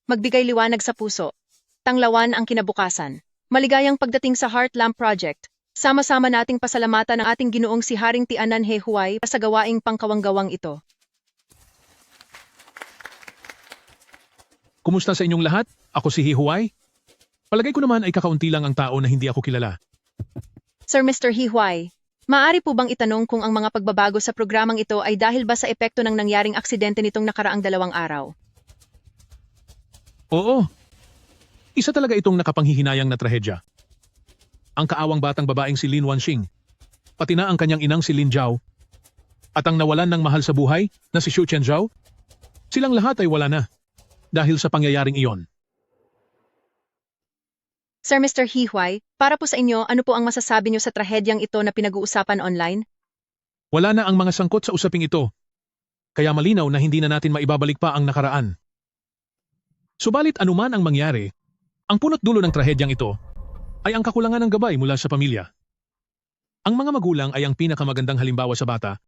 Magbigay liwanag sa puso. Tanglawan ang kinabukasan. Maligayang pagdating sa Heart Lamp Project. Sama-sama nating pasalamatan ang ating Ginoong si Haring Tianan He Huay sa gawaing pangkawang-gawang ito. Kumusta sa inyong lahat? Ako si Hihuay. Palagay ko naman ay kakaunti lang ang tao na hindi ako kilala. Sir Mr. Hihuay, maaari po bang itanong kung ang mga pagbabago sa programang ito ay dahil ba sa epekto ng nangyaring aksidente nitong nakaraang 2 araw? Oo. Isa talaga itong nakapanghihinayang na trahedya. Ang kaawang batang babaeng si Lin Wanshing, pati na ang kanyang inang si Lin Zhao, at ang nawalan ng mahal sa buhay na si Xu Chenzhao, silang lahat ay wala na dahil sa pangyayaring iyon. Sir Mr. Hihuay, para po sa inyo, ano po ang masasabi niyo sa trahedyang ito na pinag-uusapan online? Wala na ang mga sangkot sa usaping ito, kaya malinaw na hindi na natin maibabalik pa ang nakaraan. Subalit anuman ang mangyari, ang punot dulo ng trahedyang ito ay ang kakulangan ng gabay mula sa pamilya. Ang mga magulang ay ang pinakamagandang halimbawa sa bata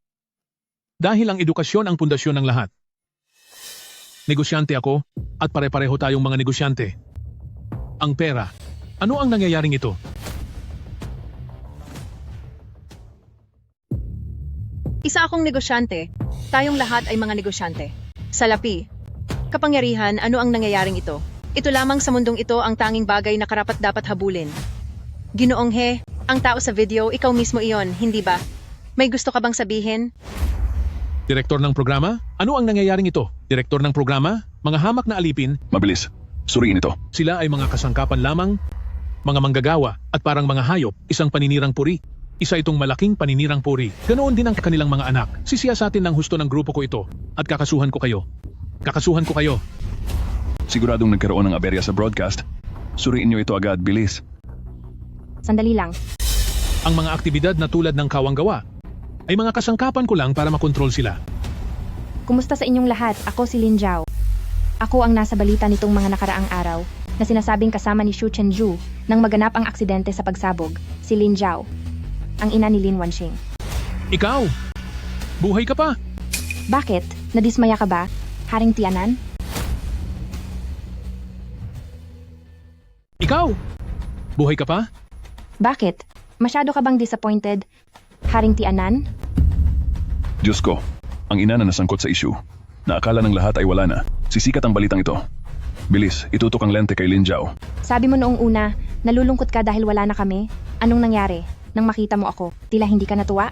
dahil ang edukasyon ang pundasyon ng lahat. Negosyante ako at pare-pareho tayong mga negosyante. Ang pera, ano ang nangyayaring ito? Isa akong negosyante. Tayong lahat ay mga negosyante. Salapi. Kapangyarihan, ano ang nangyayaring ito? Ito lamang sa mundong ito ang tanging bagay na karapat-dapat habulin. Ginoong He, ang tao sa video, ikaw mismo iyon, hindi ba? May gusto ka bang sabihin? Direktor ng programa? Ano ang nangyayaring ito? Direktor ng programa? Mga hamak na alipin? Mabilis. Suriin ito. Sila ay mga kasangkapan lamang, mga manggagawa, at parang mga hayop, isang paninirang puri. Isa itong malaking paninirang puri. Ganoon din ang kanilang mga anak. Sisiyasatin ng husto ng grupo ko ito at kakasuhan ko kayo. Kakasuhan ko kayo. Siguradong nagkaroon ng aberya sa broadcast. Suriin niyo ito agad, bilis. Sandali lang. Ang mga aktibidad na tulad ng kawanggawa ay mga kasangkapan ko lang para makontrol sila. Kumusta sa inyong lahat? Ako si Lin Zhao. Ako ang nasa balita nitong mga nakaraang araw na sinasabing kasama ni Xu Chenzhou nang maganap ang aksidente sa pagsabog, si Lin Zhao, ang ina ni Lin Wanshing. Ikaw! Buhay ka pa! Bakit? Nadismaya ka ba, Haring Tianan? Ikaw! Buhay ka pa? Bakit? Masyado ka bang disappointed, Haring Tianan? Diyos ko, ang ina na nasangkot sa issue. Naakala ng lahat ay wala na. Sisikat ang balitang ito. Bilis, itutok ang lente kay Lin Zhao. Sabi mo noong una, nalulungkot ka dahil wala na kami. Anong nangyari nang makita mo ako? Tila hindi ka natuwa?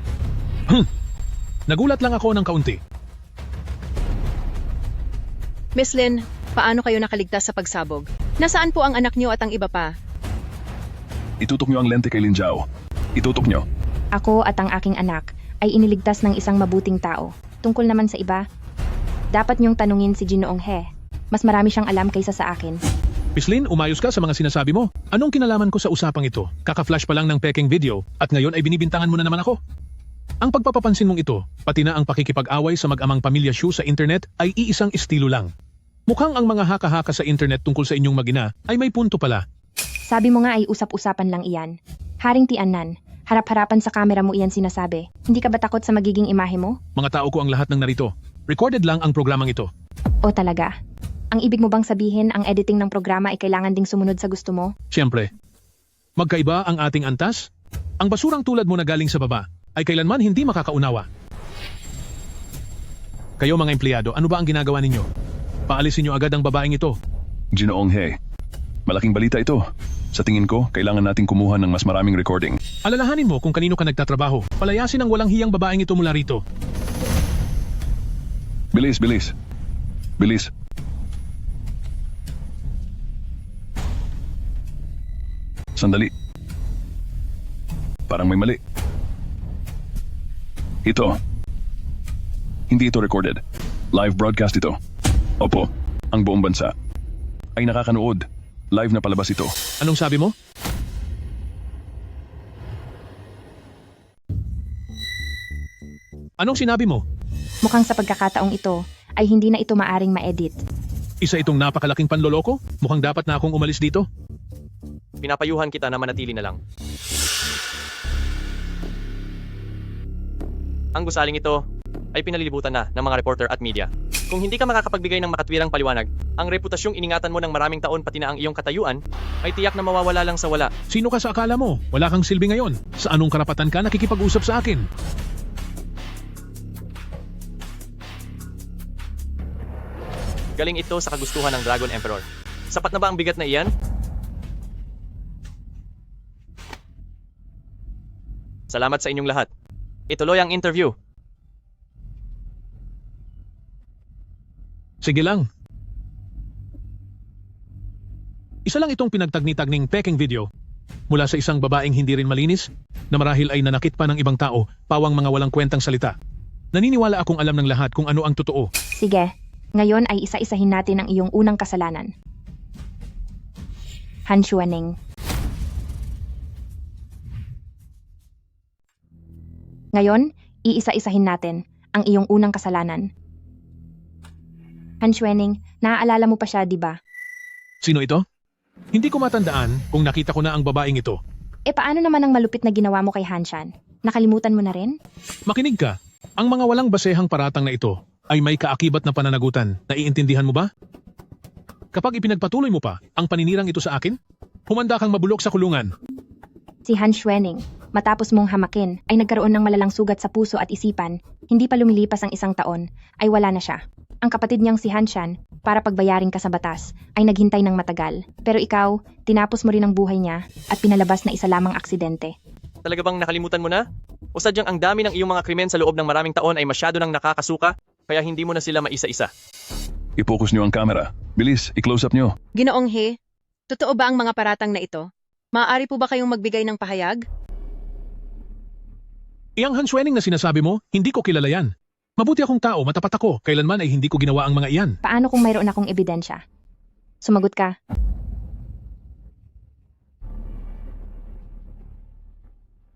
Nagulat lang ako ng kaunti. Miss Lin, paano kayo nakaligtas sa pagsabog? Nasaan po ang anak niyo at ang iba pa? Itutok niyo ang lente kay Lin Zhao. Itutok niyo. Ako at ang aking anak ay iniligtas ng isang mabuting tao. Tungkol naman sa iba, dapat niyong tanungin si Ginoong He. Mas marami siyang alam kaysa sa akin. Miss Lin, umayos ka sa mga sinasabi mo. Anong kinalaman ko sa usapang ito? Kaka-flash pa lang ng peking video at ngayon ay binibintangan mo na naman ako. Ang pagpapapansin mong ito, pati na ang pakikipag-away sa mag-amang pamilya Xu sa internet ay iisang estilo lang. Mukhang ang mga haka-haka sa internet tungkol sa inyong mag-ina ay may punto pala. Sabi mo nga ay usap-usapan lang iyan. Haring Tianan, harap-harapan sa kamera mo iyan sinasabi. Hindi ka ba takot sa magiging imahe mo? Mga tao ko ang lahat ng narito. Recorded lang ang programang ito. O talaga? Ang ibig mo bang sabihin ang editing ng programa ay kailangan ding sumunod sa gusto mo? Siyempre. Magkaiba ang ating antas? Ang basurang tulad mo na galing sa baba ay kailanman hindi makakaunawa. Kayo mga empleyado, ano ba ang ginagawa ninyo? Paalisin niyo agad ang babaeng ito. Ginoong He, malaking balita ito. Sa tingin ko, kailangan nating kumuha ng mas maraming recording. Alalahanin mo kung kanino ka nagtatrabaho. Palayasin ang walang hiyang babaeng ito mula rito. Bilis, bilis. Bilis. Sandali. Parang may mali. Ito. Hindi ito recorded. Live broadcast ito. Opo, ang buong bansa ay nakakanood. Live na palabas ito. Anong sabi mo? Anong sinabi mo? Mukhang sa pagkakataong ito ay hindi na ito maaring ma-edit. Isa itong napakalaking panloloko? Mukhang dapat na akong umalis dito. Pinapayuhan kita na manatili na lang. Ang gusaling ito ay pinalilibutan na ng mga reporter at media. Kung hindi ka makakapagbigay ng makatwirang paliwanag, ang reputasyong iningatan mo ng maraming taon pati na ang iyong katayuan ay tiyak na mawawala lang sa wala. Sino ka sa akala mo? Wala kang silbi ngayon. Sa anong karapatan ka nakikipag-usap sa akin? Galing ito sa kagustuhan ng Dragon Emperor. Sapat na ba ang bigat na iyan? Salamat sa inyong lahat. Ituloy ang interview. Sige lang. Isa lang itong pinagtagni-tagning peking video mula sa isang babaeng hindi rin malinis na marahil ay nanakit pa ng ibang tao, pawang mga walang kwentang salita. Naniniwala akong alam ng lahat kung ano ang totoo. Sige, ngayon ay isa-isahin natin ang iyong unang kasalanan. Han Xuaneng. Ngayon, iisa-isahin natin ang iyong unang kasalanan. Han Xuaneng, naaalala mo pa siya, di ba? Sino ito? Hindi ko matandaan kung nakita ko na ang babaeng ito. E paano naman ang malupit na ginawa mo kay Hanshan? Nakalimutan mo na rin? Makinig ka. Ang mga walang basehang paratang na ito ay may kaakibat na pananagutan. Naiintindihan mo ba? Kapag ipinagpatuloy mo pa ang paninirang ito sa akin, humanda kang mabulok sa kulungan. Si Han Xuaneng, matapos mong hamakin, ay nagkaroon ng malalang sugat sa puso at isipan. Hindi pa lumilipas ang 1 taon, ay wala na siya. Ang kapatid niyang si Hanshan, para pagbayarin ka sa batas, ay naghintay ng matagal. Pero ikaw, tinapos mo rin ang buhay niya at pinalabas na isa lamang aksidente. Talaga bang nakalimutan mo na? O sadyang ang dami ng iyong mga krimen sa loob ng maraming taon ay masyado nang nakakasuka, kaya hindi mo na sila maisa-isa? I-focus niyo ang camera. Bilis, i-close up niyo. Ginoong He, totoo ba ang mga paratang na ito? Maaari po ba kayong magbigay ng pahayag? Iyang Han Xuaneng na sinasabi mo, hindi ko kilala yan. Mabuti akong tao, matapat ako. Kailanman ay hindi ko ginawa ang mga iyan. Paano kung mayroon akong ebidensya? Sumagot ka.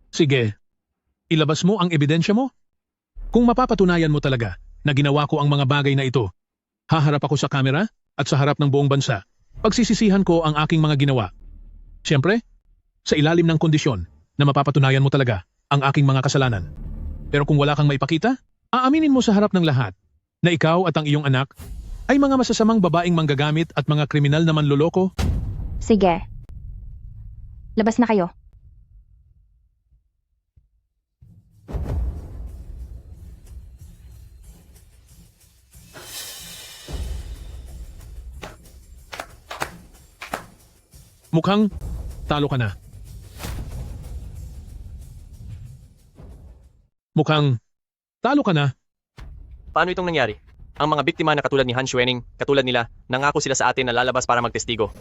Sige. Ilabas mo ang ebidensya mo? Kung mapapatunayan mo talaga na ginawa ko ang mga bagay na ito, haharap ako sa kamera at sa harap ng buong bansa. Pagsisisihan ko ang aking mga ginawa. Siyempre, sa ilalim ng kondisyon na mapapatunayan mo talaga ang aking mga kasalanan. Pero kung wala kang maipakita, aaminin mo sa harap ng lahat na ikaw at ang iyong anak ay mga masasamang babaeng manggagamit at mga kriminal na manloloko? Sige. Labas na kayo. Mukhang talo ka na. Mukhang talo ka na. Paano itong nangyari? Ang mga biktima na katulad ni Han Xuaneng, katulad nila, nangako sila sa atin na lalabas para magtestigo.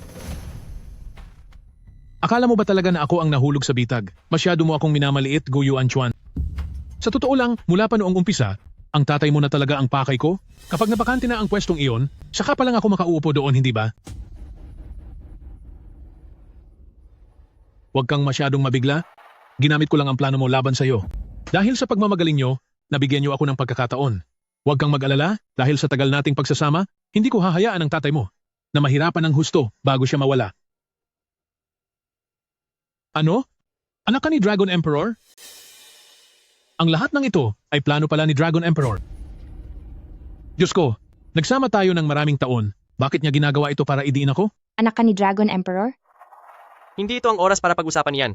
Akala mo ba talaga na ako ang nahulog sa bitag? Masyado mo akong minamaliit, Gu Yuanchuan. Sa totoo lang, mula pa noong umpisa, ang tatay mo na talaga ang pakay ko. Kapag napakante na ang pwestong iyon, saka pa lang ako makauupo doon, hindi ba? Huwag kang masyadong mabigla. Ginamit ko lang ang plano mo laban sa'yo. Dahil sa pagmamagaling nyo, nabigyan nyo ako ng pagkakataon. Huwag kang mag-alala, dahil sa tagal nating pagsasama, hindi ko hahayaan ang tatay mo na mahirapan ng husto bago siya mawala. Ano? Anak ka ni Dragon Emperor? Ang lahat ng ito ay plano pala ni Dragon Emperor. Diyos ko, nagsama tayo ng maraming taon, Bakit niya ginagawa ito para idiin ako? Anak ka ni Dragon Emperor? Hindi ito ang oras para pag-usapan yan.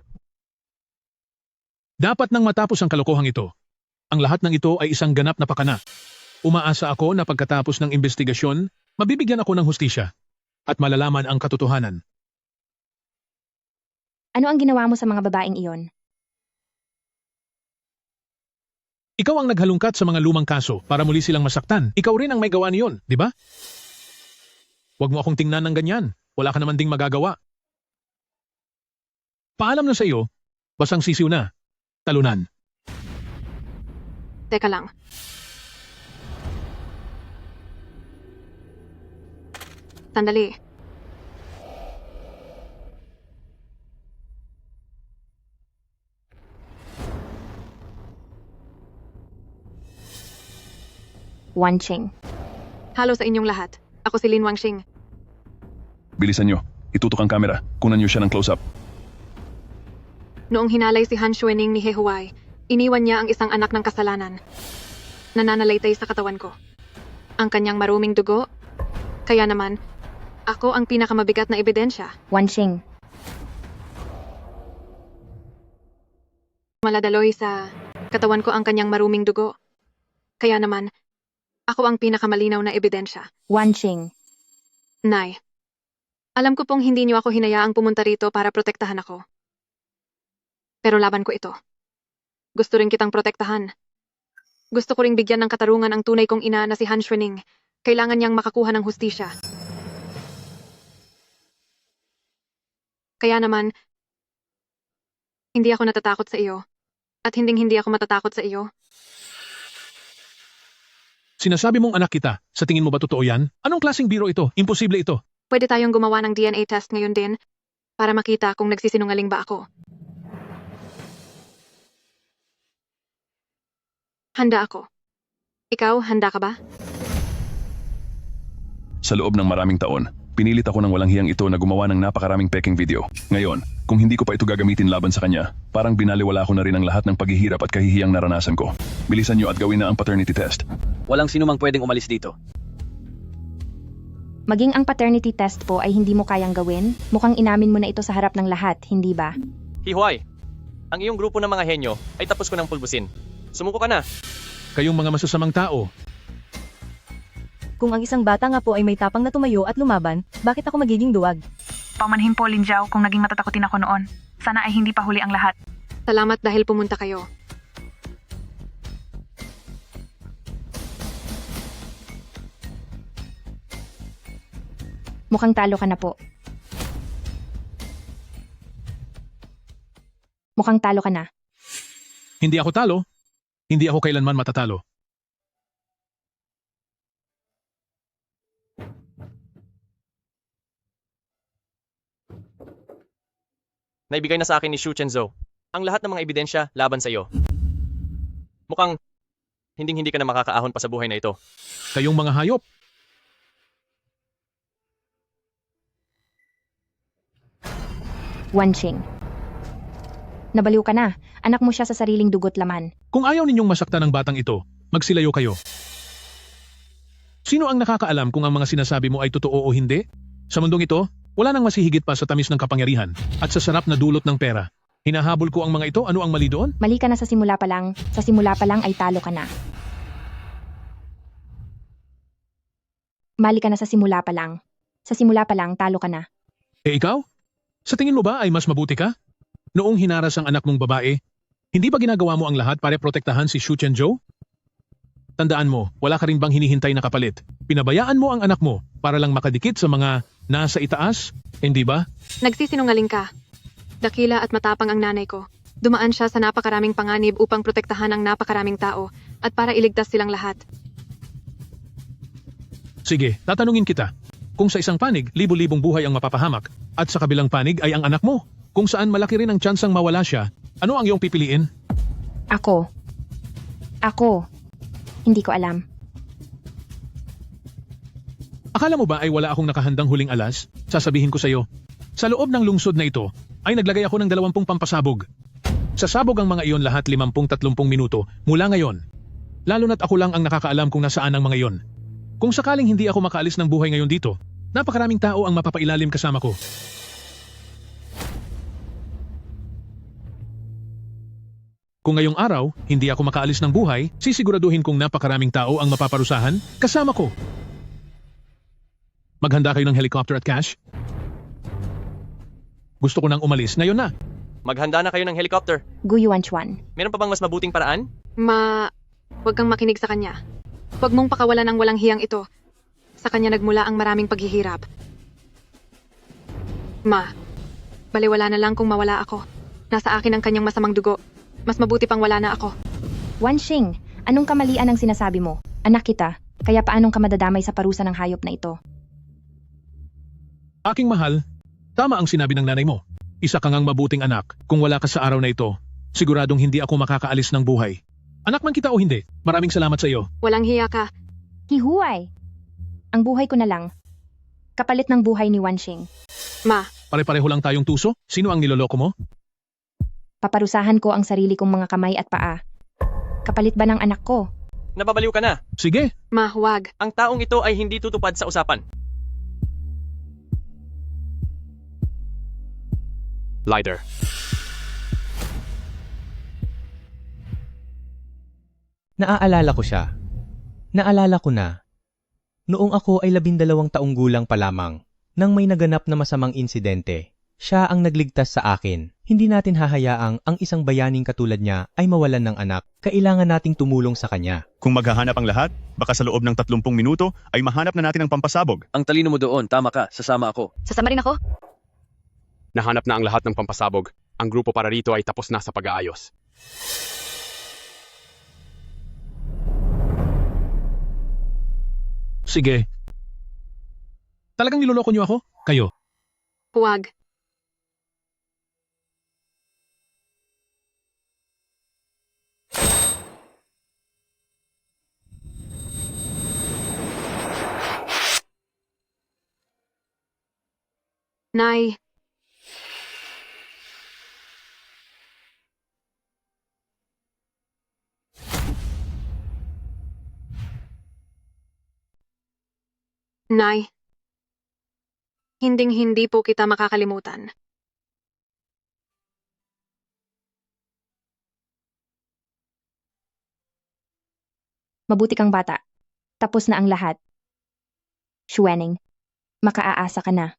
Dapat nang matapos ang kalokohang ito. Ang lahat ng ito ay isang ganap na pakana. Umaasa ako na pagkatapos ng investigasyon, mabibigyan ako ng hustisya at malalaman ang katotohanan. Ano ang ginawa mo sa mga babaeng iyon? Ikaw ang naghalungkat sa mga lumang kaso para muli silang masaktan. Ikaw rin ang may gawa niyon, di ba? Huwag mo akong tingnan ng ganyan. Wala ka naman ding magagawa. Paalam na sa iyo, basang sisiw na. Talunan. Teka lang. Sandali. Wanqing. Halo sa inyong lahat. Ako si Lin Wanxing. Bilisan nyo. Itutok ang kamera. Kunan nyo siya ng close-up. Noong hinalay si Han Xuening ni He Huai, iniwan niya ang isang anak ng kasalanan. Nananalaytay sa katawan ko. Ang kanyang maruming dugo. Kaya naman, ako ang pinakamabigat na ebidensya. Wanqing. Maladaloy sa katawan ko ang kanyang maruming dugo. Kaya naman, ako ang pinakamalinaw na ebidensya. Wanqing. Nay, alam ko pong hindi niyo ako hinayaang pumunta rito para protektahan ako. Pero laban ko ito. Gusto rin kitang protektahan. Gusto ko ring bigyan ng katarungan ang tunay kong ina na si Han Xuening. Kailangan niyang makakuha ng hustisya. Kaya naman, hindi ako natatakot sa iyo. At hindi ako matatakot sa iyo. Sinasabi mong anak kita. Sa tingin mo ba totoo yan? Anong klaseng biro ito? Imposible ito. Pwede tayong gumawa ng DNA test ngayon din para makita kung nagsisinungaling ba ako. Handa ako. Ikaw, handa ka ba? Sa loob ng maraming taon, pinilit ako ng walang hiyang ito na gumawa ng napakaraming peking video. Ngayon, kung hindi ko pa ito gagamitin laban sa kanya, parang binaliwala ko na rin ang lahat ng paghihirap at kahihiyang naranasan ko. Bilisan nyo at gawin na ang paternity test. Walang sinumang pwedeng umalis dito. Maging ang paternity test po ay hindi mo kayang gawin? Mukhang inamin mo na ito sa harap ng lahat, hindi ba? Hihuay, ang iyong grupo ng mga henyo ay tapos ko ng pulbusin. Sumuko ka na. Kayong mga masasamang tao. Kung ang isang bata nga po ay may tapang na tumayo at lumaban, bakit ako magiging duwag? Paumanhin po, Lin Jiao, kung naging matatakotin ako noon. Sana ay hindi pa huli ang lahat. Salamat dahil pumunta kayo. Mukhang talo ka na po. Mukhang talo ka na. Hindi ako talo. Hindi ako kailanman matatalo. Naibigay na sa akin ni Xu Chenzhou ang lahat ng mga ebidensya laban sa iyo. Mukhang hindi ka na makakaahon pa sa buhay na ito. Kayong mga hayop. Wanqing. Nabaliw ka na. Anak mo siya sa sariling dugot laman. Kung ayaw ninyong masaktan ng batang ito, magsilayo kayo. Sino ang nakakaalam kung ang mga sinasabi mo ay totoo o hindi? Sa mundong ito, wala nang masihigit pa sa tamis ng kapangyarihan at sa sarap na dulot ng pera. Hinahabol ko ang mga ito, ano ang mali doon? Mali ka na sa simula pa lang. Sa simula pa lang ay talo ka na. Mali ka na sa simula pa lang. Sa simula pa lang, talo ka na. Eh ikaw? Sa tingin mo ba ay mas mabuti ka? Noong hinaras ang anak mong babae, hindi ba ginagawa mo ang lahat para protektahan si Xu Chenzhou? Tandaan mo, wala ka rin bang hinihintay na kapalit? Pinabayaan mo ang anak mo para lang makadikit sa mga nasa itaas? Hindi ba? Nagsisinungaling ka. Dakila at matapang ang nanay ko. Dumaan siya sa napakaraming panganib upang protektahan ang napakaraming tao at para iligtas silang lahat. Sige, tatanungin kita. Kung sa isang panig, libo-libong buhay ang mapapahamak at sa kabilang panig ay ang anak mo, kung saan malaki rin ang tsansang mawala siya, ano ang iyong pipiliin? Ako. Hindi ko alam. Akala mo ba ay wala akong nakahandang huling alas? Sasabihin ko sa iyo. Sa loob ng lungsod na ito, ay naglagay ako ng 20 pampasabog. Sasabog ang mga iyon lahat 50-30 minuto mula ngayon. Lalo na't ako lang ang nakakaalam kung nasaan ang mga iyon. Kung sakaling hindi ako makaalis ng buhay ngayon dito, Napakaraming tao ang mapapailalim kasama ko. Kung ngayong araw, hindi ako makaalis ng buhay, sisiguraduhin kong napakaraming tao ang mapaparusahan kasama ko. Maghanda kayo ng helicopter at cash? Gusto ko nang umalis ngayon na. Maghanda na kayo ng helicopter. Gu Yuanchuan. Meron pa bang mas mabuting paraan? Huwag kang makinig sa kanya. Huwag mong pakawalan ang walang hiyang ito. Sa kanya nagmula ang maraming paghihirap. Baliwala na lang kung mawala ako. Nasa akin ang kanyang masamang dugo. Mas mabuti pang wala na ako. Wanxing, anong kamalian ang sinasabi mo? Anak kita, kaya paanong ka madadamay sa parusa ng hayop na ito? Aking mahal, tama ang sinabi ng nanay mo. Isa kang ang mabuting anak. Kung wala ka sa araw na ito, siguradong hindi ako makakaalis ng buhay. Anak man kita o hindi, maraming salamat sa iyo. Walang hiya ka. Hihuay! Ang buhay ko na lang. Kapalit ng buhay ni Wanxing. Pare-pareho lang tayong tuso? Sino ang niloloko mo? Paparusahan ko ang sarili kong mga kamay at paa. Kapalit ba ng anak ko? Nababaliw ka na. Sige. Huwag. Ang taong ito ay hindi tutupad sa usapan. Lighter. Naaalala ko siya. Naalala ko na. Noong ako ay 12 taong gulang pa lamang, nang may naganap na masamang insidente, siya ang nagligtas sa akin. Hindi natin hahayaang ang isang bayaning katulad niya ay mawalan ng anak. Kailangan nating tumulong sa kanya. Kung maghahanap ang lahat, baka sa loob ng 30 minuto ay mahanap na natin ang pampasabog. Ang talino mo doon, tama ka, sasama ako. Sasama rin ako? Nahanap na ang lahat ng pampasabog. Ang grupo para rito ay tapos na sa pag-aayos. Sige. Talagang niloloko niyo ako? Kayo? Huwag. Nay. Nay. Hinding-hindi po kita makakalimutan. Mabuti kang bata. Tapos na ang lahat. Xuening, makaaasa ka na.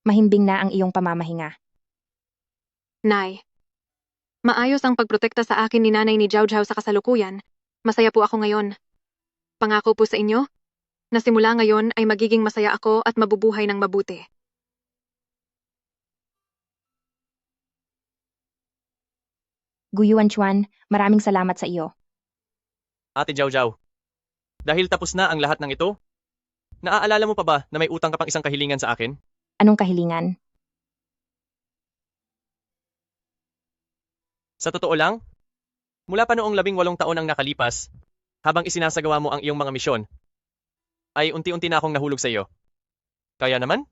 Mahimbing na ang iyong pamamahinga. Nay. Maayos ang pagprotekta sa akin ni nanay ni Jiao Jiao sa kasalukuyan. Masaya po ako ngayon. Pangako po sa inyo, na simula ngayon ay magiging masaya ako at mabubuhay ng mabuti. Gu Yuanchuan, maraming salamat sa iyo. Ate Jiao Jiao, dahil tapos na ang lahat ng ito, naaalala mo pa ba na may utang ka pang isang kahilingan sa akin? Anong kahilingan? Sa totoo lang, mula pa noong 18 taon ang nakalipas, habang isinasagawa mo ang iyong mga misyon, ay unti-unti na akong nahulog sa iyo. Kaya naman,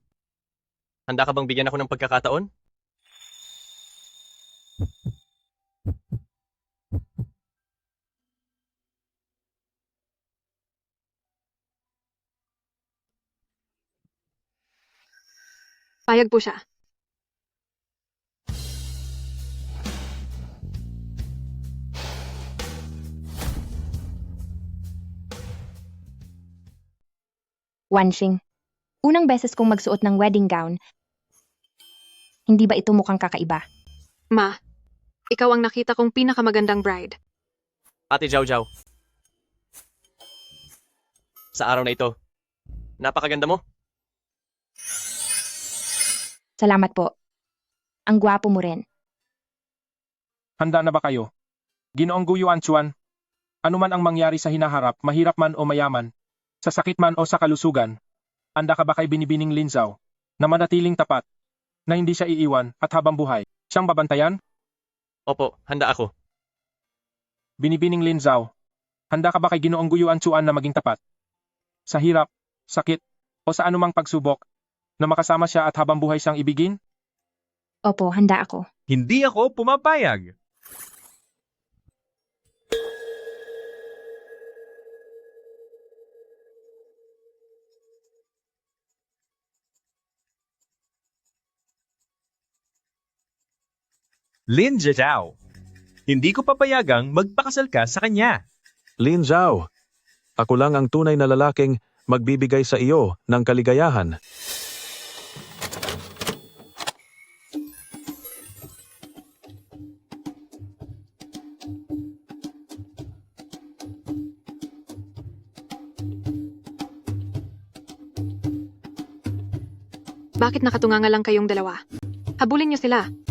handa ka bang bigyan ako ng pagkakataon? Payag po siya. Wanxing, unang beses kong magsuot ng wedding gown. Hindi ba ito mukhang kakaiba? Ma, ikaw ang nakita kong pinakamagandang bride. Ate Jiao Jiao, sa araw na ito, napakaganda mo. Salamat po. Ang gwapo mo rin. Handa na ba kayo? Ginoong Gu Yuanchuan, anuman ang mangyari sa hinaharap, mahirap man o mayaman, sa sakit man o sa kalusugan, handa ka ba kay Binibining Lin Zhao, na manatiling tapat, na hindi siya iiwan at habang buhay, siyang babantayan? Opo, handa ako. Binibining Lin Zhao, handa ka ba kay Ginoong Gu Yuanchuan na maging tapat? Sa hirap, sakit, o sa anumang pagsubok, na makasama siya at habang buhay siyang ibigin? Opo, handa ako. Hindi ako pumapayag. Lin Zhao. Hindi ko papayagang magpakasal ka sa kanya. Lin Zhao, ako lang ang tunay na lalaking magbibigay sa iyo ng kaligayahan. Bakit nakatunganga lang kayong dalawa? Habulin niyo sila.